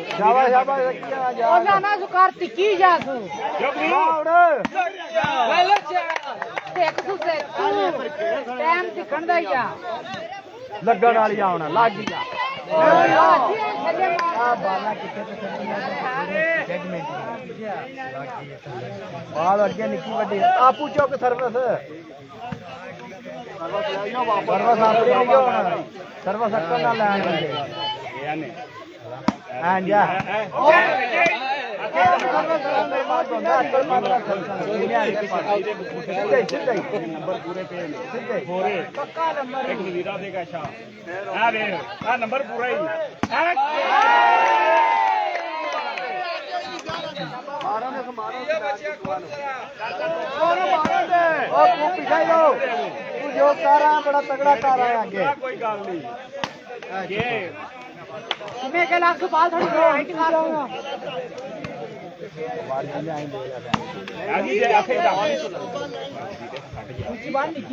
शाबाश शाबाश क्या जा ओला ना सुकार तिकी जा तू देख तू से टाइम दिखण दा या लगन वाली आउना लाग गया आ बाला किथे तो जजमेंट बाल अगे निकी बड़ी आपू चौक सर्विस सर्विस आप नहीं होना सर्विस अक्कल ना लैंड बंदे हां जा नंबर पूरे पे पक्का नंबर एक वीरा देगा शाह आ वे आ नंबर पूरा ही मारो ने मारो ओ तू पीछे लो तू जो कर रहा है बड़ा तगड़ा कर रहा है आगे कोई गल नहीं ये मैं के लाख बाल थोड़ी हाइट मारूंगा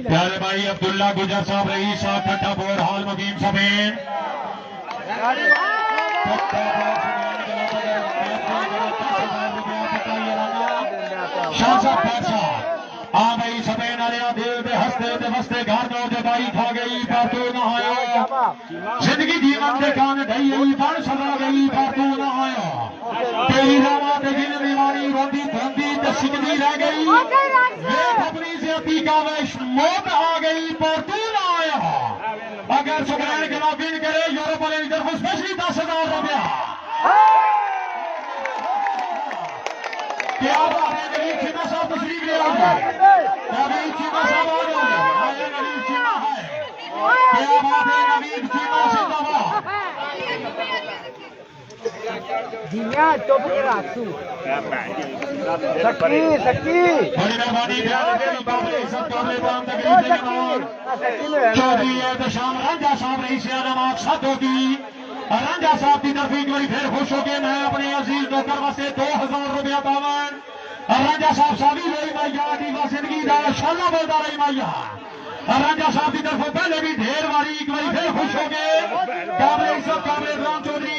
प्यारे भाई अब्दुल्ला गुजर साहब रईस साहब ठट्टापुर हाल मुकीम समेत शाह साहब पैसा आ गई सभी नालिया दिल दे हंसते दे वसते घर में दे बाई खा गई पर तू ना आयो जिंदगी जीवन दे कान ढई गई बन सदा गई पर तू ना आयो तेरी रामा ते जिन बीमारी रोंदी धोंदी ते सिकदी रह गई देख अपनी ज्यादती का वैश मौत आ गई पर तू ना आया अगर सुकरान के लॉगिन करे यूरोप वाले की तरफ स्पेशली 10,000 रुपया क्या बात है नवीन चीमा साहब तशरीफ ले आओगे नवीन चीमा साहब आ जाओगे आए नवीन चीमा है क्या बात है नवीन चीमा जिंदाबाद जिया चुप राखू सकी सकी बड़ी मेहरबानी काबिल इज्जत काबिल एहतराम तकरीब के मेहमान चौधरी एहतशाम राजा साहब रईस आलम आप होगी राजा साहब की तरफ एक बार फिर खुश हो गए मैं अपने अजीज नौकर वास्ते 2,000 रुपया पावन राजा साहब सादी रही मैया दीवा जिंदगी का शाला बोलता रही मैया राजा साहब की तरफ पहले भी ढेर बारी एक बार फिर खुश हो गए काबिल इज्जत काबिल एहतराम चौधरी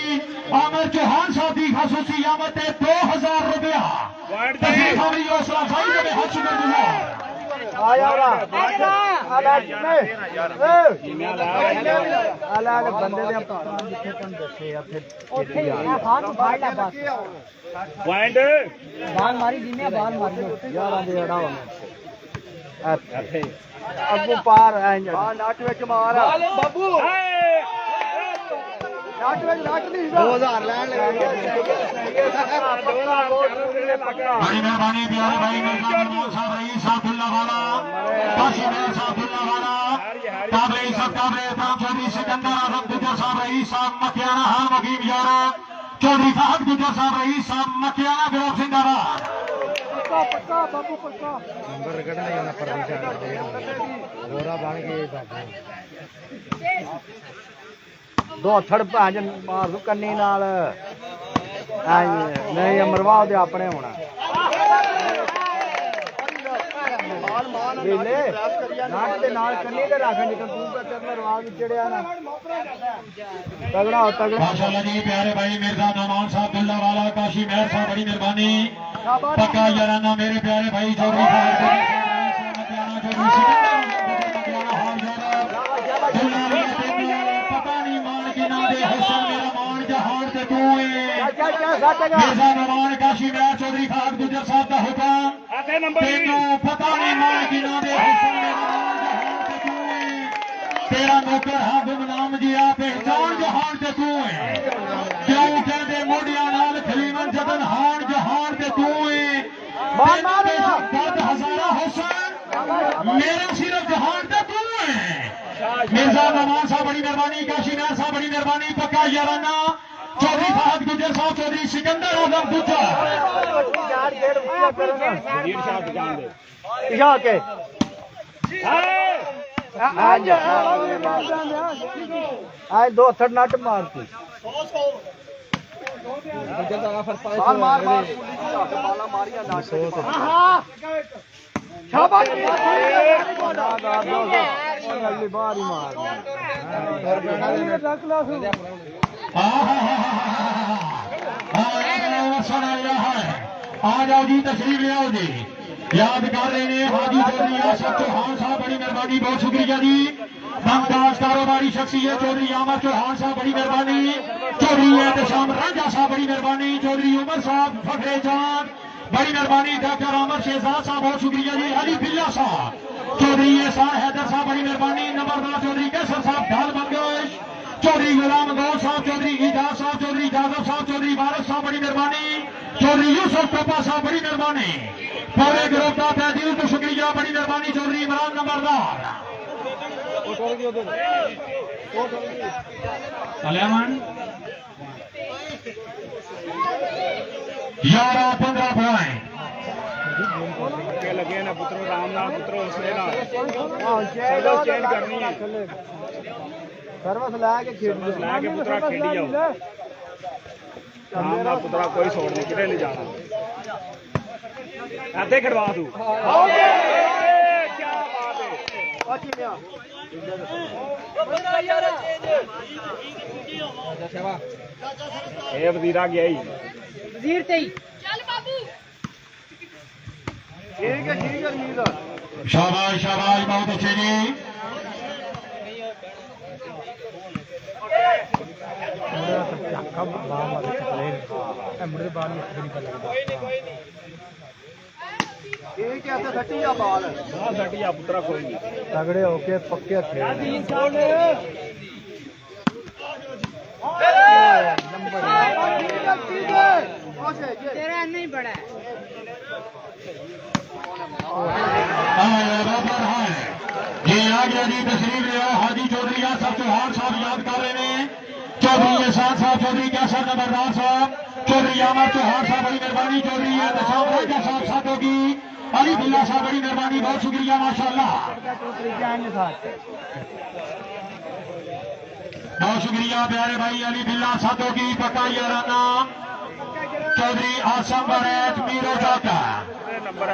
आमिर चौहान साहब की खसूसी आमद 2,000 रुपया तकलीफ हमारी हौसला अफजाई में हाथ शुक्र गुजार आया अलग बंदे दे जिथे तुम दसे या फिर ओथे मैं फान फाड़ ला बस पॉइंट बाल मारी जिन्हें बाल मारी यार दे अड़ा होने अगू पार है नाट विच मार बाबू नाट विच नाट नहीं 2000 लैन लगा बड़ी मेहरबानी प्यारे भाई मिर्जा साहब रईस अब्दुल्ला वाला काशी मेर अब्दुल्ला वाला काबिल इज्जत काबिल एहतराम चौधरी सिकंदर आजम गुजर साहब रईस साहब मकियाना हाल मुकीम यारो चौधरी फहद गुजर साहब रईस साहब मकियाना ग्रुप जिंदाबाद पक्का बाबू पक्का नंबर कढ़ना जाना पर गोरा बन गए बाबू दो थड़ भांज मार दू कन्नी नाल नहीं अमरवाह दे अपने होना ਵੇਲੇ ਨਾਟ ਦੇ ਨਾਲ ਕੰਨੀ ਤੇ ਰੱਖਣ ਜਿੱਦਾਂ ਤੂੰ ਕੱਚਾ ਮਰਵਾ ਵਿੱਚ ਚੜਿਆ ਨਾ ਤਗੜਾ ਹੋ ਤਗੜਾ माशाल्लाह जी प्यारे भाई मिर्जा नमान साहब दुल्ला वाला काशी मेहर साहब बड़ी मेहरबानी पक्का याराना मेरे प्यारे भाई चौधरी पता नहीं मान के ना दे हुसन मेरा मान जहान से तू मिर्जा नमान काशी मेहर चौधरी खाक गुजर साहब का हुक्म तेनू पता नहीं मान के ना दे हुसन मेरा मान जहान से तू तेरा नौकर हाँ गुमनाम जिया पहचान जहान से तू है क्यों कहते मोडिया नाल खलीमन जदन हान जहान से तू है दर्द हजारा हुसैन मेरा सिर्फ जहान से तू है मिर्जा नवाज साहब बड़ी मेहरबानी काशी नार साहब बड़ी मेहरबानी पक्का याराना चौधरी फहद गुजर साहब चौधरी सिकंदर आजम दूजा के आज दो थड़ नट मारती आ जाओ जी तशरीफ ले आओ जी याद कर रहे हैं हाजी चौधरी आसफ चौहान साहब बड़ी मेहरबानी बहुत शुक्रिया जी बमताज कारोबारी शख्सियत चौधरी आमर चौहान साहब बड़ी मेहरबानी चौधरी एहतशाम रांझा साहब बड़ी मेहरबानी चौधरी उमर साहब फखरे जान बड़ी मेहरबानी डॉक्टर आमर शहजाद साहब बहुत शुक्रिया जी अली बिल्ला साहब चौधरी एहसान हैदर साहब बड़ी मेहरबानी नंबरदार चौधरी कैसर साहब ढाल बंगश चौधरी गुलाम गौर साहब चौधरी इजाज साहब चौधरी जादव साहब चौधरी भारत साहब बड़ी मेहरबानी चौधरी यूसुफ टोपा साहब बड़ी मेहरबानी पूरे ग्रुप का तहे दिल को शुक्रिया बड़ी मेहरबानी चौधरी इमरान नंबरदार सलेमान 11-15 पॉइंट लगे ना पुत्रो राम नाम पुत्रो उसने ना चेंज करनी है सर्वस लाके खेल लाके पुत्रा खेली जाओ राम नाम पुत्रा कोई छोड़ नहीं किधर ले जाना आते खड़वा तू क्या बात है वजीरा गया ही वजीर ते ही चल बाबू ठीक है मीर शाबाश शाबाश बहुत अच्छे जी मुझे बाद में निकल ठीक है तो सटिया बाल हाँ सटिया पुत्रा कोई नहीं तगड़े होके पक्के थे तेरा नहीं बड़ा है जी आ गया जी तशरीफ ले आओ हाजी चौधरी आसफ चौहान साहब याद कर रहे हैं चौधरी एहसान साहब चौधरी कैसर नंबरदार साहब चौधरी आमर चौहान साहब बड़ी मेहरबानी चौधरी एहतशाम राजा साहब साथ होगी अली बिल्ला साहब बड़ी मेहरबानी बहुत शुक्रिया माशाल्लाह बहुत शुक्रिया प्यारे भाई अली बिल्ला साथ होगी पक्का याराना चौधरी आसम बरैत मीरो जाता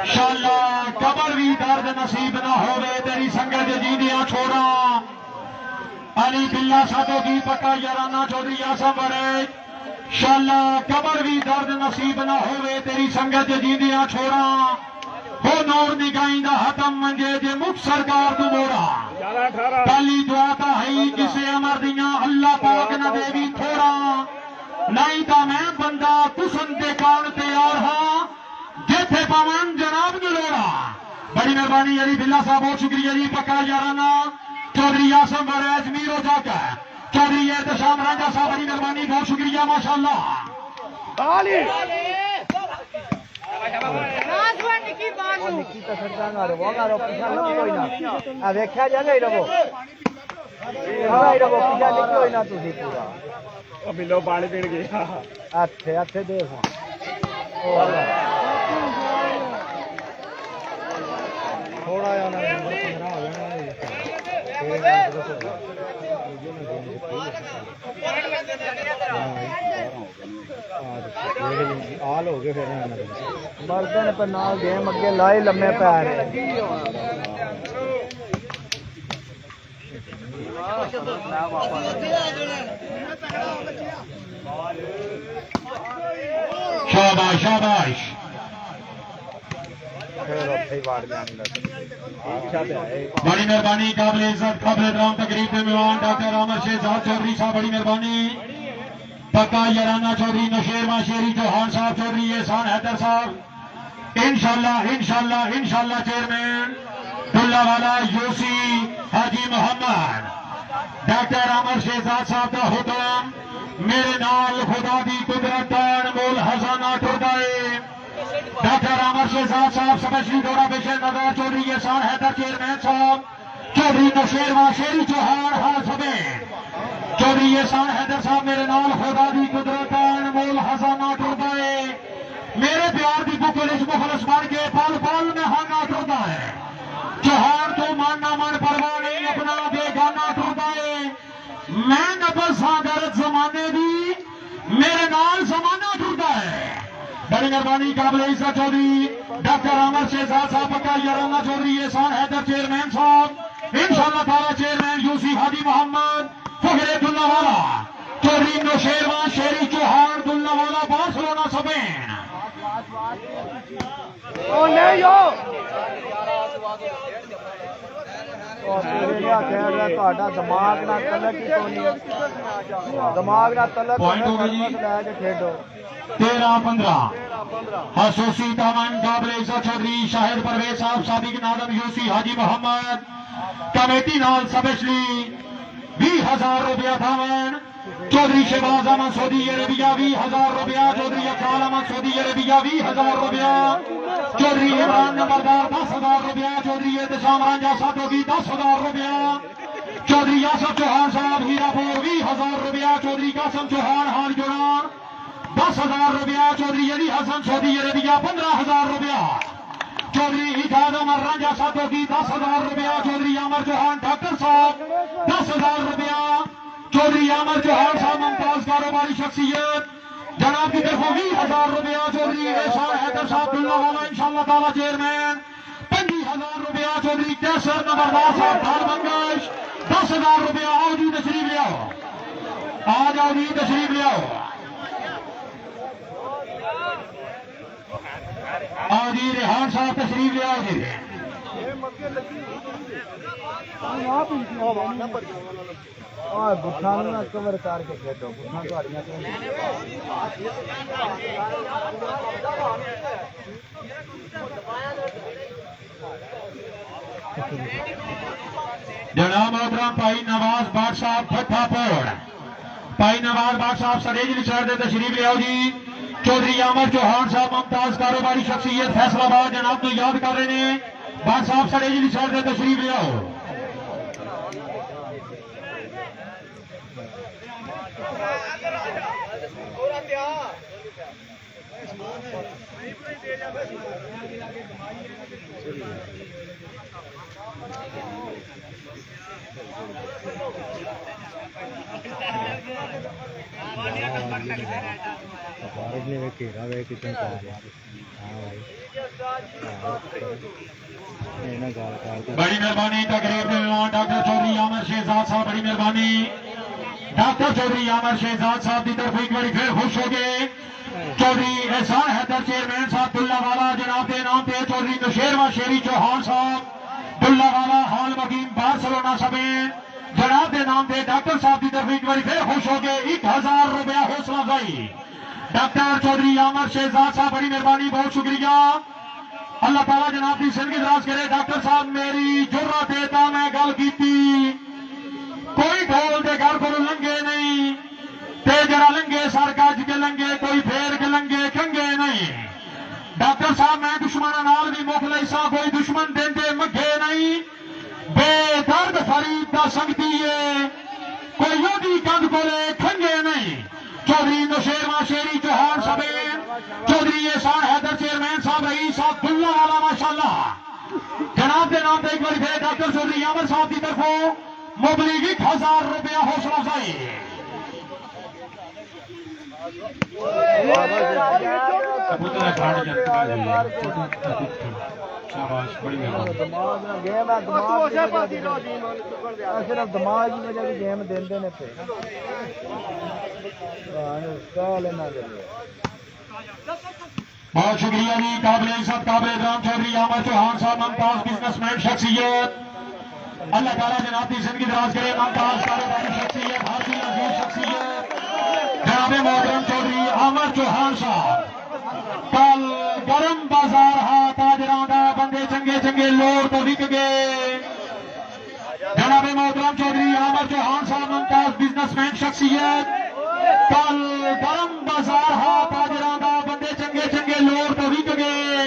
शाला कबर भी दर्द नसीब ना होवे तेरी संगत जींदियां छोड़ा अली बिल्ला साधो की पक्का याराना चौधरी आसम बरैत शाला कबर भी दर्द नसीब ना होवे तेरी संगत जींदियां छोड़ा हो नूर निगाइंदा हतम मंजे जे मुख सरकार तू मोड़ा पहली दुआ ता है किसे अमर दियां अल्लाह पाक न देवी थोड़ा नहीं तो मैं बंदा तुसन दे कौन तैयार हाँ जिथे पवन जनाब लोड़ा बड़ी मेहरबानी अली बिल्ला साहब बहुत शुक्रिया जी पक्का याराना चौधरी आसम बरैत मीरो जाकर चौधरी एहतशाम राजा साहब बड़ी मेहरबानी बहुत शुक्रिया माशाल्लाह निकी तो सरकार वो गारो पीछा लिखी होई ना देखा जाए रवो रवो पीछा लिखी होई ना तुसी पूरा बिलो पानी पीण गया हथे हथे देख आल हो गए फिर मरदे ने पर नाल गेम अगे लाए लम्मे पैर शाबाश शाबाश बड़ी मेहरबानी काबिल इज्जत काबिल एहतराम तकरीब के मेहमान डॉक्टर आमर शहजाद चौधरी साहब बड़ी मेहरबानी पक्का याराना चौधरी नशेरवा शेरी चौहान साहब चौधरी एहसान हैदर साहब इंशाल्लाह इंशाल्लाह इंशाल्लाह chairman दुल्लावाला UC Haji Mohammad doctor आमर शहजाद साहब का हुक्म मेरे नाल खुदा दी कुदरत दा अनमोल खजाना टुरदाए डॉक्टर आमर शहजाद साहब स्पेशली दौरा पेशे नजर चौधरी एहसान हैदर चेयरमैन साहब चौधरी नशेरवा शेरी चौहान हाल समेत चौधरी एहसान हैदर साहब मेरे नाल खुदा दी कुदरत दा अनमोल खजाना टुरदाए मेरे प्यार दी बुकलिश मुखलस बन के पल पल में हाना टुरदा है चौहान तो मानना मन परवाह नहीं अपना बेगाना टुरदा है मैं नबल सागरत जमाने दी मेरे नाल जमाना टुरदा है बड़ी मेहरबानी काबिल इज्जत चौधरी डॉक्टर आमर शहजाद साहब पक्का याराना चौधरी एहसान हैदर चेयरमैन साहब इंशाल्लाह ताला चेयरमैन यूसी हाजी मोहम्मद फखरे दुल्लावाला चौधरी नौशेरवा शेरी चौहान दुल्लावाला बार्सिलोना स्पेन ओ नहीं हो दिमाग ना तलक ही कोनी दिमाग ना तलक पॉइंट हो गई लैके खेडो 13-15 हसूसी तामन काबिल इज्जत चौधरी शाहिद परवेज साहब सादिक नादम यूसी हाजी मोहम्मद कमेटी नाल स्पेशली 20,000 रुपया थावन चौधरी शहबाज अहमद सऊदी अरेबिया 20,000 रुपया चौधरी अफजाल अहमद सऊदी अरेबिया 20,000 रुपया चौधरी इमरान नंबरदार 10,000 रुपया चौधरी एहतशाम रांझा साधोगी 10,000 रुपया चौधरी यासर चौहान साहब हीरापुर 20,000 रुपया चौधरी कासम चौहान हाल जुड़ान 10,000 रुपया चौधरी अली हसन सऊदी अरेबिया 15,000 रुपया चौधरी इजाज उमर रांझा साधोगी 10,000 रुपया चौधरी अमर चौहान डॉक्टर साहब 10,000 रुपया चौधरी अमर चौहान साहब मुमताज कारोबारी शख्सियत जनाब की तरफ 20,000 रुपया चौधरी एहसान हैदर साहब दुल्लावाला इंशाल्लाह ताला चेयरमैन 25,000 रुपया चौधरी कैसर नंबरदार साहब धारबंगश 10,000 रुपया आओ जी तशरीफ ले आओ आ जाओ जी तशरीफ ले आओ आओ जी रेहान साहब तशरीफ ले आओ जी गुठा ना कवर करके खेडो गुठा थोड़ियां जनाब मोहतरम भाई नवाज बाट साहब फटाफोड़ भाई नवाज बाट साहब सरेज निशान दे तशरीफ ले आओ जी चौधरी आमर चौहान साहब मुमताज कारोबारी शख्सियत फैसलाबाद जनाब को याद कर रहे हैं बाट साहब सरेज निशान दे तशरीफ ले आओ घेरा वे कितने बड़ी मेहरबानी तकरीब के मेहमान डॉक्टर चौधरी आमर शहजाद साहब बड़ी मेहरबानी डॉक्टर चौधरी आमर शहजाद साहब की तरफ एक बार फिर खुश हो गए चौधरी एहसान हैदर चेयरमैन साहब दुल्लावाला जनाब के नाम पे चौधरी नशेरवा शेरी चौहान साहब दुल्लावाला हॉल मकीम बार्सिलोना समेत जनाब के नाम पे डॉक्टर साहब की तरफ एक बार फिर खुश हो गए 1,000 रुपया हौसला अफजाई डॉक्टर चौधरी आमर शहजाद साहब बड़ी मेहरबानी बहुत शुक्रिया अल्लाह ताला जनाब की जिंदगी दराज करे डॉक्टर साहब मेरी जुर्रत देता मैं गल की कोई ढोल के घर को लंघे नहीं ते जरा लंघे सर गज के लंघे कोई फेर के लंघे खंगे नहीं डॉक्टर साहब मैं दुश्मन नाल भी मुख लैसा कोई दुश्मन देंदे मघे नहीं बेदर्द फरीद का संगती है कोई योगी कंध बोले खंगे नहीं चौधरी नशेरवा शेरी चौहान समेत चौधरी एहसान हैदर चेयरमैन साहब रईस साहब दुल्लावाला माशाल्लाह जनाब के नाम पे एक बार फिर डॉक्टर चौधरी आमर साहब की तरफों मुबलिग 1,000 रुपया हौसला अफजाई कबूतर खाने जाता है शाबाश बड़ी मेहरबानी गेम है सिर्फ दिमाग की वजह की गेम देंदे ने पे बहुत शुक्रिया जी काबिल इज्जत काबिल राम चौधरी अमर चौहान साहब मुमताज बिजनेसमैन शख्सियत अल्लाह ताला जनाब की जिंदगी दराज करे मुमताज कारोबारी शख्सियत हाजी अजीज शख्सियत जनाब मोहतरम चौधरी अमर चौहान साहब कल गरम बाजार हा ताजरां दा बंदे चंगे चंगे लोर तो विक गए जनाब मोहतरम चौधरी अमर चौहान साहब मुमताज बिजनेसमैन शख्सियत कल गरम बाजार हा ताजरां दा बंदे चंगे चंगे लोर तो विक गए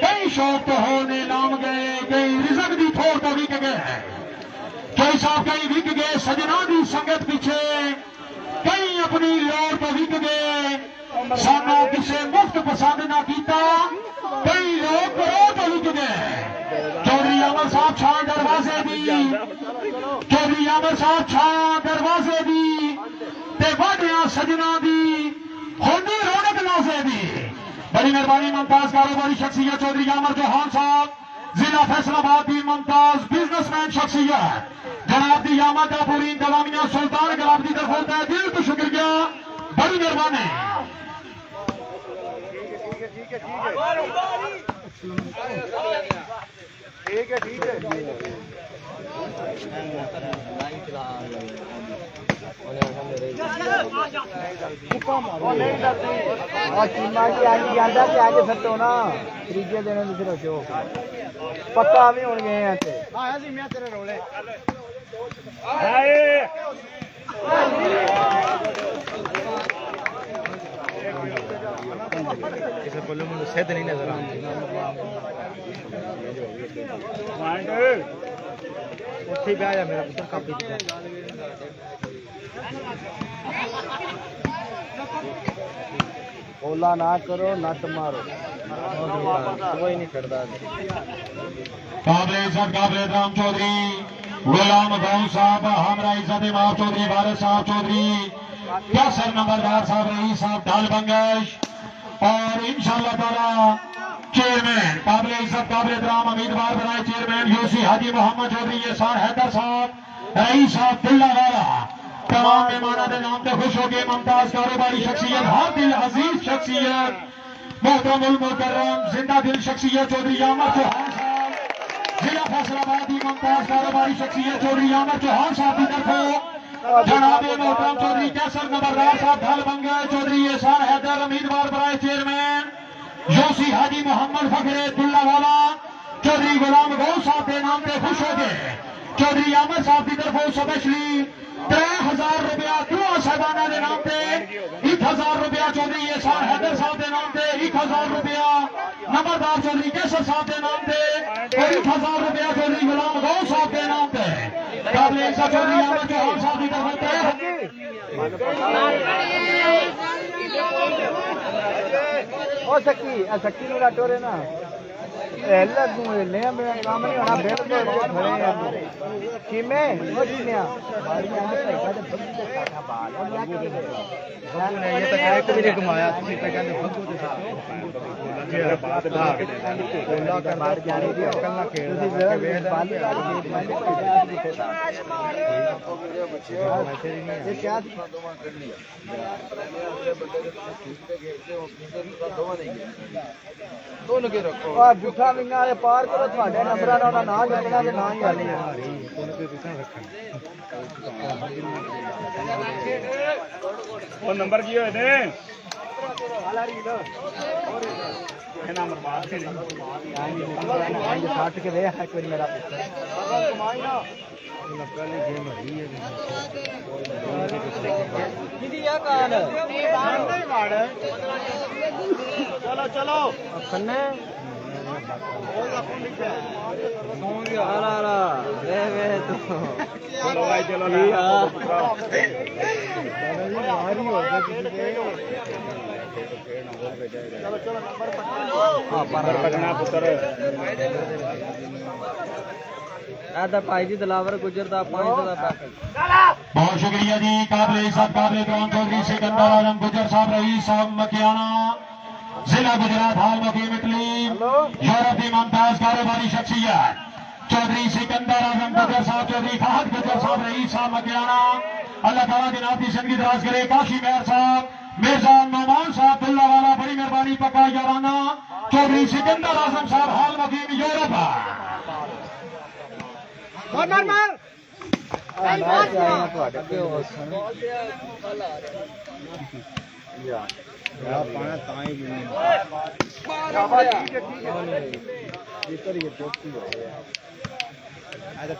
कई शौक तो होने लाम गए कई रिजक दी थोड़ तो विक गए कई साहब कई विक गए सजना दी संगत पीछे कई अपनी लोर तो विक गए साना किसे मुफ्त पसंद ना किया कई लोग करोड़ तो विक गए चौधरी अमर साहब छां दरवाजे दी चौधरी अमर साहब छां दरवाजे दी ते वाडिया सजना दी होनी रौनक नाजे दी बड़ी मेहरबानी मुमताज कारोबारी शख्सियत चौधरी अमर चौहान साहब जिला फैसलाबाद की मुमताज बिजनेसमैन शख्सियत जनाब दी आमद का पूरी इंतजामिया सुल्तान गलाब की तरफ होता है दिल तो शुक्रिया बड़ी मेहरबानी ठीक है आगे सट्टो ना त्रीजे दिन दूसरे पक्का भी हो गए हैं तेरे रोले किसी बोलो मुझे सेध नहीं नजर उठी पे आया मेरा पुत्र काफी ओला ना करो नट मारो कोई नहीं करता काबिल इज्जत काबिल राम चौधरी गुलाम गौं साहब हमरा इज्जत इमाम चौधरी वारिस साहब चौधरी कैसर नंबरदार साहब रईस साहब ढाल बंगश और इंशाअल्लाह ताला चेयरमैन काबिल इज्जत काबिल राम उम्मीदवार बनाए चेयरमैन यूसी हाजी मोहम्मद चौधरी एहसान हैदर साहब रईस साहब दिल्ला वाला तमाम मेहमानों के नाम से खुश हो गए मुमताज कारोबारी शख्सियत हर दिल अजीज शख्सियत मोहतरम मुकर्रम जिंदा दिल शख्सियत चौधरी अमर चौहान साहब जिला फैसलाबाद की मुमताज कारोबारी शख्सियत चौधरी अमर चौहान साहब की तरफ जनाब मोहतरम चौधरी कैसर नंबरदार साहब ढाल बंगे चौधरी एहसान हैदर उम्मीदवार बनाए चेयरमैन यूसी हाजी मोहम्मद फखरे दुल्ला वाला चौधरी गुलाम गौं साहब के नाम से खुश हो गए चौधरी अहमद साहब की तरफ स्पेशली 3000 रुपया दुआ साहबाना के नाम पे 1000 रुपया चौधरी एहसान हैदर साहब के नाम पे 1000 रुपया नंबरदार चौधरी कैसर साहब के नाम पे और 1000 रुपया चौधरी गुलाम गौं साहब के नाम पे काबिल इज्जत चौधरी अहमद चौहान साहब की तरफ सकी नु टोरे ना लगू ले मेरा काम नहीं होना बिल्कुल किमें ये तो करेक्ट भी नहीं घुमाया तुम तो कहते फंगू दे बात बोला कर मार जाने दी अकल ना खेल ये क्या दोनों के रखो और बुठा विंगा वाले पार करो ਤੁਹਾਡੇ ਨੰਬਰਾਂ ਦਾ ਨਾ ਜਪਣਾ ਤੇ ਨਾ ਹੀ ਆਣੀ ਉਹ ਨੰਬਰ ਕੀ ਹੋਏ ਨੇ ਇਹ ਨੰਬਰ ਬਾਤ ਸੀ नहीं काट के दे एक बार मेरा पुत्र पहले गेम है दीदी या कान चलो चलो खन्ने ਚਲੋ ਭਾਈ ਚਲੋ ਲੈ नंबर ਪਟਨਾ ਪੁੱਤਰ भाई जी दिलावर गुजर दा 5 दा पैकेट बहुत शुक्रिया जी। काबिल इज्जत काबिल एहतराम चौधरी सिकंदर आजम गुजर साहब रईस साहब मकियाना जिला गुजरात हाल मुकीम इटली यूरोप की मुमताज कारोबारी शख्सियत चौधरी सिकंदर आजम गुजर साहब चौधरी फहद गुजर साहब रईस साहब मकियाना अल्लाह ताला की नाती जिंदगी दराज करे। काशी मेहर साहब मिर्जा नौमान साहब दुल्ला वाला बड़ी मेहरबानी पक्का याराना चौधरी सिकंदर आजम साहब हाल मुकीम यूरोप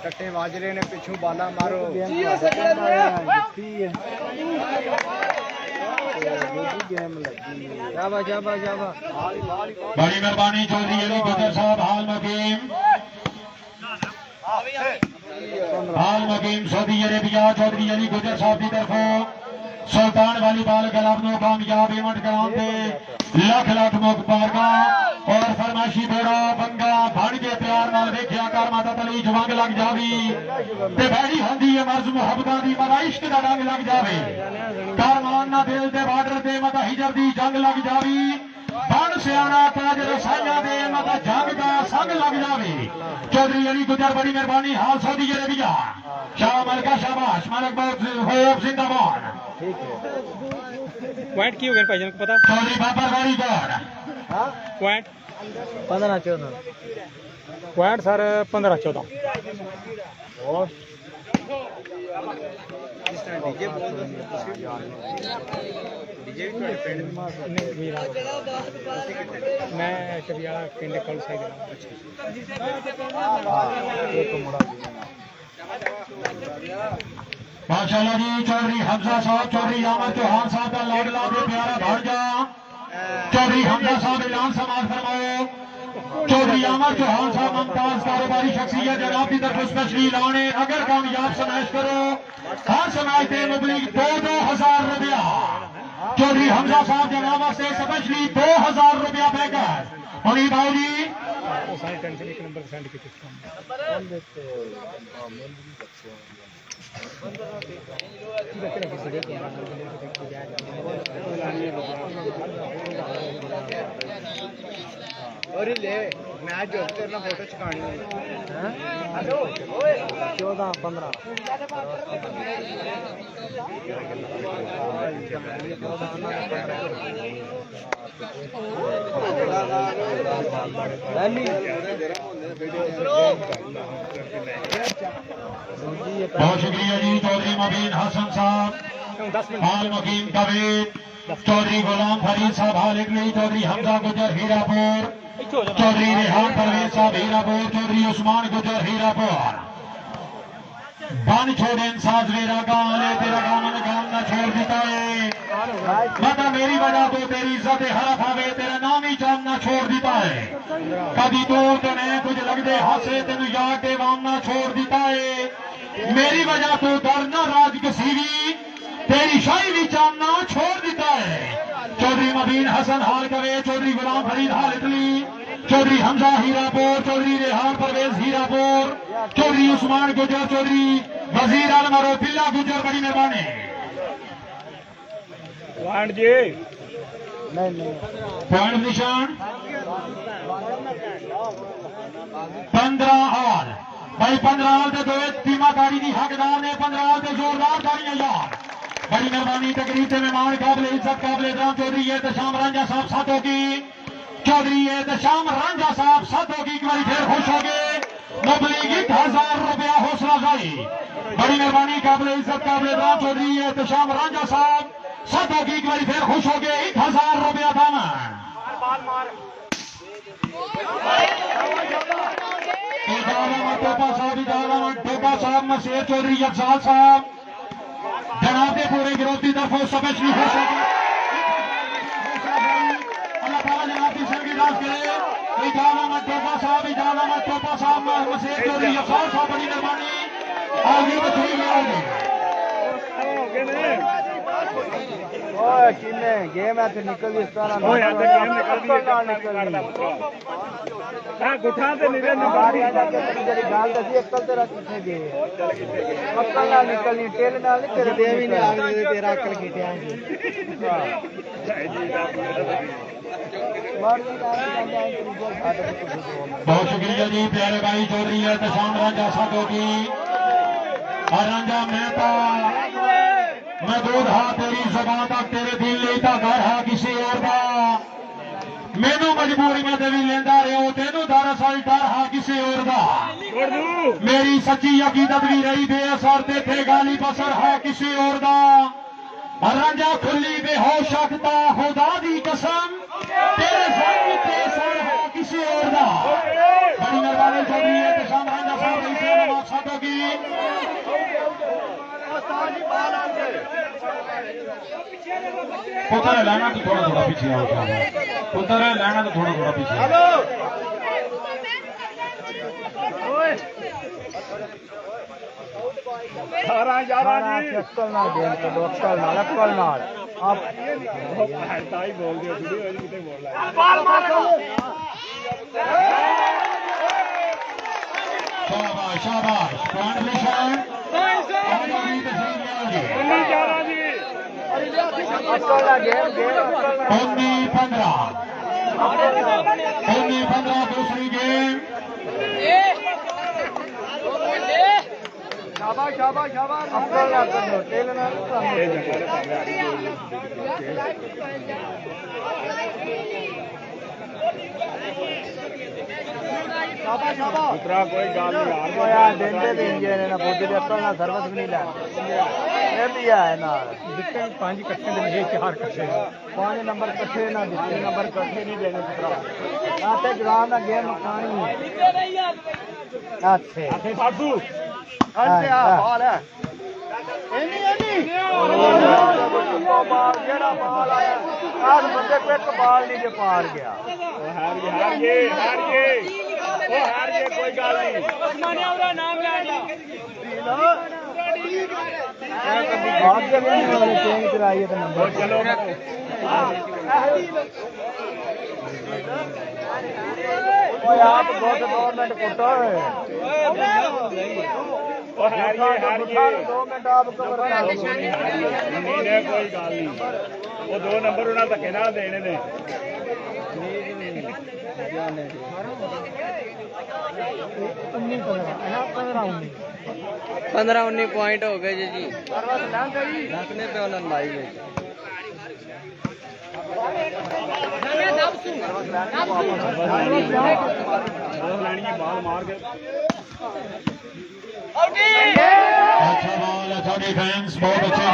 टट्टे बाजरे ने पिछू बाला मारो बड़ी मेहरबानी चौधरी अली गुजर साहब हाल मुकीम सऊदी अरेबिया चौधरी अली गुजर साहब की तरफों सुल्तान वाली बाल क्लब नो कामयाब इवेंट कराते लख लख मुबारक और फरमाइशी बेड़ा बंगा भड़ के प्यार नाल वेखिया कर माता तली जवंग लग जावी ते भैड़ी होंदी है मर्ज मुहब्बतां दी मता इश्क दा रंग लग जावे कारमान ना दिल दे बार्डर ते मता हिजर दी जंग लग जावी बन सियाना ताज रसाइया दे मता जंग दा संग लग जावे चौधरी अली गुजर बड़ी मेहरबानी हाल सऊदी अरेबिया शाह मलका शाबाश मलक बहुत होप जिंदाबाद पॉइंट की हो गए भाईजान को पता चौधरी बाबा गाड़ी गौर पॉइंट 15-14 पॉइंट सर 15-14 और मैं चबियाला पिंड कल साइड माशाल्लाह जी चौधरी हमजा साहब चौधरी अमर चौहान साहब का लाडला दे प्यारा भांजा चौधरी हमजा साहब ऐलान समाज फरमाओ चौधरी अमर चौहान साहब मुमताज कारोबारी शख्सियत जनाब की तरफ स्पेशली ऐलान है अगर कामयाब समाइश करो हर समाइश दे मुबलिक 2,000 रुपया चौधरी हमजा साहब जनाब वास्ते स्पेशली 2,000 रुपया पैकेज होनी भाई जी सारी टेंशन एक नंबर सेंड की और ले मैच जो तेरा फोटो चुकानी है 14-15 बहुत शुक्रिया जी चौधरी मुबीन हसन साहब हाल मुकीम कबीर चौधरी गुलाम फरीद साहब हाल इटली चौधरी हमजा गुजर हीरापुर चौधरी रेहान परवेज साहब हीरापुर चौधरी उस्मान गुजर हीरापुर बन छोड़े साज मेरा गाँव ले तेरा गाँव ने गाँव ना छोड़ दिता है मता मेरी वजह तो तेरी इज्जत हरफ आवे तेरा नाम ही जान ना छोड़ दिता है कभी तो ने कुछ लगते हासे तेन याद के वाम ना छोड़ दिता है मेरी वजह तो डर ना राज कसीवी तेरी शाही भी जानना छोड़ देता है चौधरी मुबीन हसन हाल कवे चौधरी गुलाम फरीद हाल इटली चौधरी हमजा हीरापुर चौधरी रेहान परवेज हीरापुर चौधरी उस्मान गुजर चौधरी वजीर आलम और बिल्ला गुजर बड़ी मेहरबानी पॉइंट जी पॉइंट निशान 15 हाल भाई 15 हाल से दो टीमा गाड़ी की हकदार ने 15 हाल से जोरदार गाड़ियां यार बड़ी मेहरबानी तकरीब से मेहमान काबिल इज्जत काबिल एहतराम चौधरी एहतशाम रांझा साहब साथ होगी चौधरी एहतशाम रांझा साहब साथ होगी एक बार फिर खुश हो गए मुबलिग 1,000 रुपया हौसला अफजाई बड़ी मेहरबानी काबिल इज्जत काबिल एहतराम चौधरी एहतशाम रांझा साहब साथ होगी एक बार फिर खुश हो गए 1,000 रुपया दामन टोपा साहब मशेर चौधरी अफजाल साहब जनाब के पूरे गिरोह की तरफ स्पेशली अल्लाह ताला जनाब की सरगिराज करे इजाजत टोपा साहब मशेर चौधरी अफजाल साहब बड़ी मेहरबानी आगे बच्चे ओए किन्ने गेम है निकल इस तरह ओए यार गेम निकल हां गुठा ते नीरे नंबर आ जाके तेरी गाल दसी अक्ल तेरा किथे गए अक्ल ना निकलनी टेल नाल नहीं तेरे देव ही नहीं आग दे तेरा अक्ल किथे आएगी बहुत शुक्रिया जी प्यारे भाई चौधरी है तशान राजा साधो की और राजा मैं दूध हा तेरी जबान तक तेरे दिल नहीं था घर हा किसी और का मैनू मजबूरी में भी लेंदा रहो तेनू दरअसल डर हा किसी और का मेरी सच्ची अकीदत भी रही बेअसर ते थे गाली बसर हा किसी और का राजा खुली बेहोश अखता खुदा दी कसम तेरे संग ते सर हा किसी और का बड़ी मेहरबानी चौधरी है तशान राजा साहब इसे नवाज साधो की पुत्र लाना तो थोड़ा पीछे आओ पुत्र लाना तो थोड़ा पीछे अक्ल नाल गेम खेलो अक्ल नाल आप बोल शाबाश शाबाश कॉन्ट्रीब्यूशन अक्ल ना गेम 19-15 दूसरी गेम शाबाश शाबाश शाबाश अक्ल ना करो टेल ना शाबाश शाबाश दूसरा कोई गाल नहीं यार देंदे देंगे ना बुद्ध दे अक्ल ना सर्विस भी नहीं ला ये भी है ना दिक्कत 5 इकट्ठे देने 4 इकट्ठे 5 नंबर इकट्ठे ना दिक्कत नंबर इकट्ठे नहीं देने दूसरा आते ग्राउंड का गेम कहानी है अच्छे साधु अंते आ बॉल है एनी बाल जेड़ा बाल आया आज बंदे पे तो बाल नहीं जे पार गया हार गए कोई गाल नहीं उस्मानिया उरा नाम ले आ बात के लिए चेंज कराई है तो नंबर चलो ओए आप बहुत गवर्नमेंट कुटो ओ हार गए 2 मिनट आप कवर कर नहीं कोई गाल नहीं वो 2 नंबर उन्हें धक्के ना देने ने 15-19 पॉइंट हो गए जी रखने पे उन्होंने लाई गई अच्छा बॉल अच्छा डिफेंस बहुत अच्छे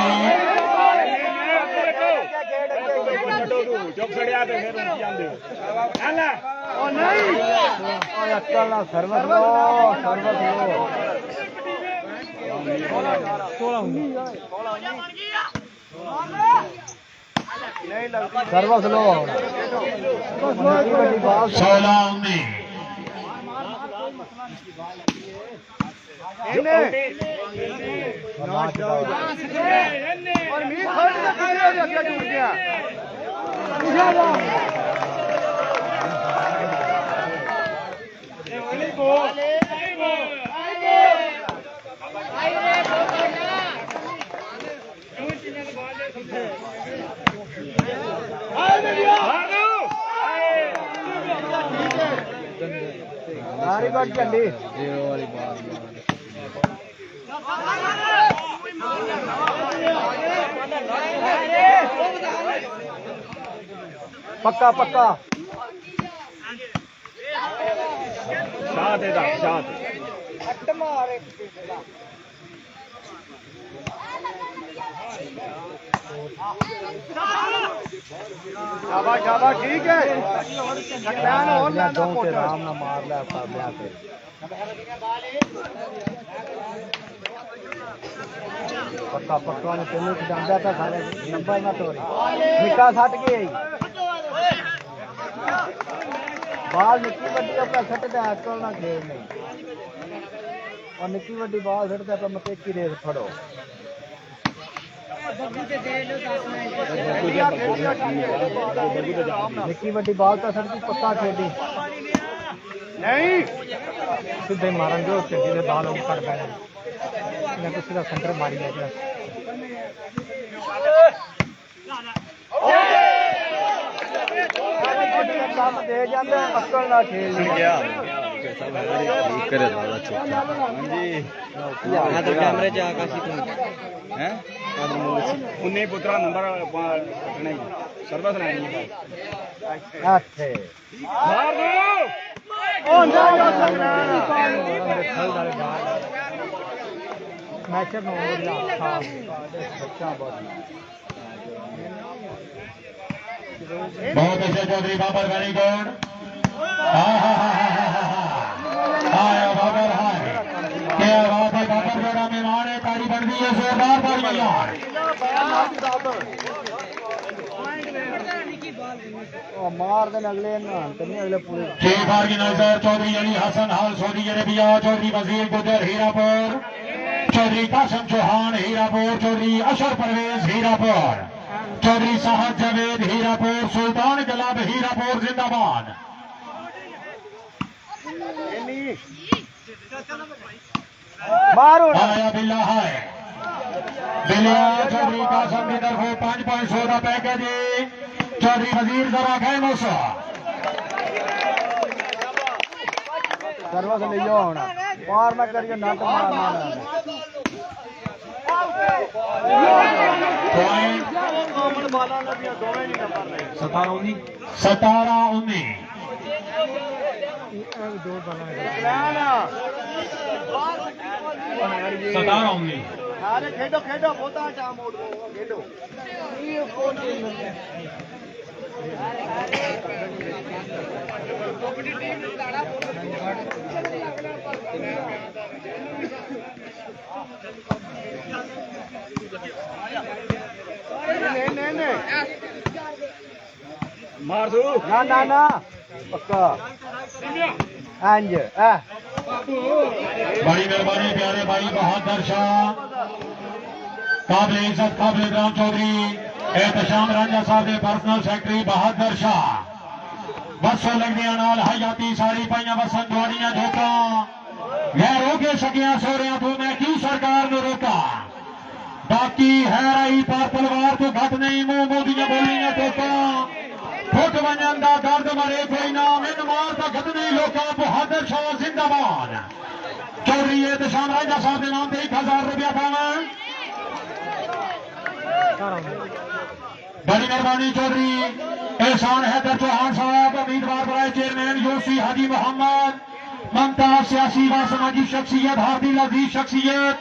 जब खड़िया तो फिर जांदे ओ नहीं ओ अक्ल ना सर्विस लो सर्विस लो 16-19 और मी खड़ के खड़े हो गया टूट गया सारी बात चंडी वाली बात पक्का पक्का शाद है शाद शाबाश शाबाश ठीक है राम ना मार लिया पक्का पक्का ने तेनू जांदा था सारे नंबर ना तोड़ निका सट गई बाल निक्की वड्डी अपना सटदा अकल ना खेल नहीं और निक्की वड्डी बाल सटदा तो मत एक ही रेस फड़ो निक्की वड्डी बाल तो सर पक्का खेली नहीं सीधे मारन जो सीधे बाल कट पैने इन्हें कुछ सीधा सेंटर मारी जाएगा काम दे जाते हैं अक्कल ना खेल गया करे वाला चुप जी हां तो कैमरे च आकाशी तुम हैं उन्हें पुत्रा नंबर नहीं सर्विस नहीं अच्छे मार दो ओ ना मैच में हो गया अच्छा बहुत बहुत अच्छे चौधरी बाबर वेरी गुड आया बाबर हाय क्या बात है बाबर जोड़ा में मारे ताड़ी बन गई है जोरदार ताड़ी यार मार देने अगले ना नहीं अगले पूरे छह बार की नजर चौधरी अली हसन हाल सऊदी अरेबिया चौधरी वजीर गुजर हीरापुर चौधरी कासम चौहान हीरापुर चौधरी अशर परवेज हीरापुर चौधरी साहब जावेद हीरापुर सुल्तान गलाब हीरापुर जिंदाबाद मारो आया बिल्ला है बिल्ला चौधरी कासम की तरफ 5.16 का पैकेज चौधरी वजीर जरा गए मौसा सर्वस ले जाओ होना मार ना करियो नाटक मारना पॉइंट 17-19 दो बना है 17-19 अरे खेडो खेडो पोता चा मोड़ दो खेडो मार दो ना ना ना पक्का अंज बड़ी मेहरबानी प्यारे भाई बहादुर शाह काबिल इज्जत काबिल इकराम चौधरी एहतशाम रांझा साहब के पर्सनल सेक्रेटरी बहादुर शाह बसों लगदियां नाल हयाती सारी पाइयां बसन दवाड़ियां धोखा मैं रोके सकिया सोरिया तू मैं की सरकार ने रोका बाकी है रही पर तलवार तो घट नहीं मुंह मोदियां बोलियां धोखा फुट वजन का दर्द मरे कोई ना इन मार का घट नहीं लोका बहादुर शाह जिंदाबाद चौधरी एहतशाम रांझा साहब के नाम पे 1000 रुपया पावन बड़ी मेहरबानी चौधरी एहसान हैदर चौहान साहब उम्मीदवार बनाए चेयरमैन यूसी हाजी मोहम्मद मुमताज सियासी व समाजी शख्सियत हादिल अजीज शख्सियत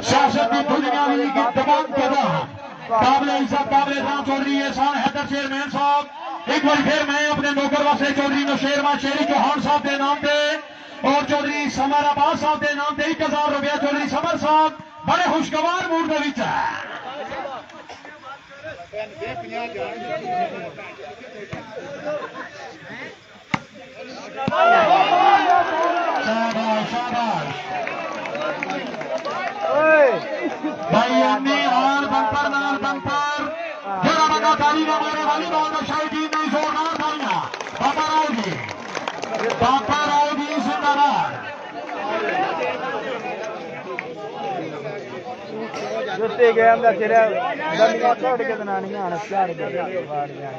सियासत की दुनियावी की तमाम कदम काबिल इज्जत काबिल इकराम चौधरी एहसान हैदर चेयरमैन साहब एक बार फिर मैं अपने नौकर वास्ते चौधरी नौशेरमा शेरी चौहान साहब के नाम पे और चौधरी समर अब्बास साहब के नाम पे 1000 रुपया चौधरी समर साहब बड़े खुशगवार मूड के विच है शाबाश शाबाश भाई अन्नी हार बंपर नाल बंपर जरा बंदा ताली ना मारे वॉलीबॉल में शाही टीम नहीं जोरदार तालियां पापा राव जी जिंदाबाद जुत्ते गए अंदर तेरे दंडियां तोड़ के बनानियां हन प्यार के वाड़ियां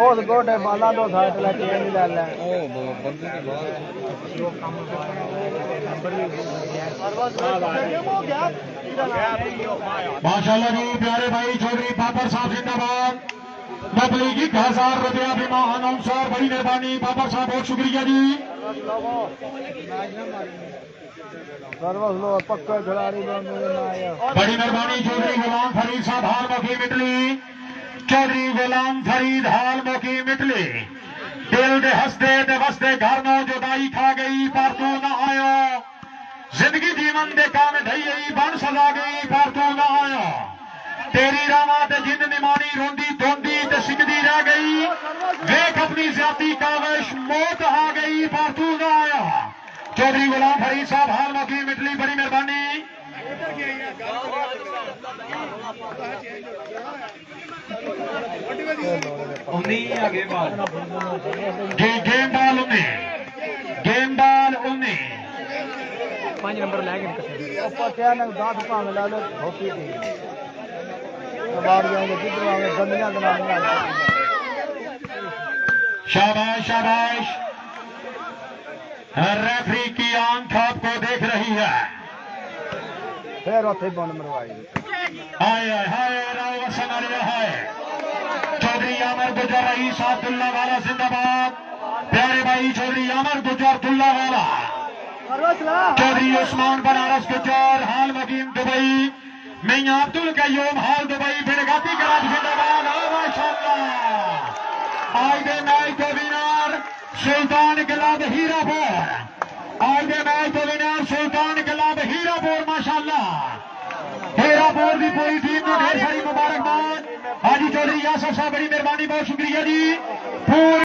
ओस गोटे बाला दो साइड लेके नहीं ले ले ओ बंदे के बाद जो काम नंबर भी माशाल्लाह जी प्यारे भाई चौधरी बाबर साहब जिंदाबाद तबलीगी 1000 रुपया बीमा अनाउंसर बड़ी मेहरबानी बाबर साहब बहुत शुक्रिया जी सर्वस लो पक्का खिलाड़ी लो मेरे ना आया बड़ी मेहरबानी चौधरी गुलाम फरीद साहब हाल मुखी मिटली चौधरी गुलाम फरीद हाल मुखी मिटली दिल दे हंसदे ते वसदे घर नो जुदाई खा गई पर तू ना आया जिंदगी जीवन दे काम ढई गई बन सजा गई पर तू ना आया तेरी रावा ते जिंद निमानी रोंदी धोंदी ते सिकदी रह गई वेख अपनी ज्यादा काविश मौत आ गई पर तू ना आया चौधरी गुलाम फरीद साहब हाल मुखी मिटली बड़ी मेहरबानी आगे बाल गेम बाल गेम बाल 5 नंबर लै गए कट्ठे पत्या ने 10 भाव ला लो होती थी बाहर जाएंगे किधर आवे गंदियां बनाने शाबाश शाबाश रेफरी की आंख आपको देख रही है फिर उथे बंद मरवाई हाय हाय राव हसन हाय चौधरी अमर गुजर रईस अब्दुल्ला वाला जिंदाबाद प्यारे भाई चौधरी अमर गुजर दुल्ला वाला चौधरी उस्मान बनारस गुजर हाल मकीम दुबई मियां अब्दुल कयूम हाल दुबई बिड़गाती कराची जिंदाबाद माशाअल्लाह आज दे मैच के विनर सुल्तान गुलाब हीरापुर आज दे मैच के विनर सुल्तान गुलाब हीरापुर माशाअल्लाह हीरापुर की पूरी टीम को ढेर सारी मुबारकबाद हाजी चौधरी यासर साहब बड़ी मेहरबानी बहुत शुक्रिया जी।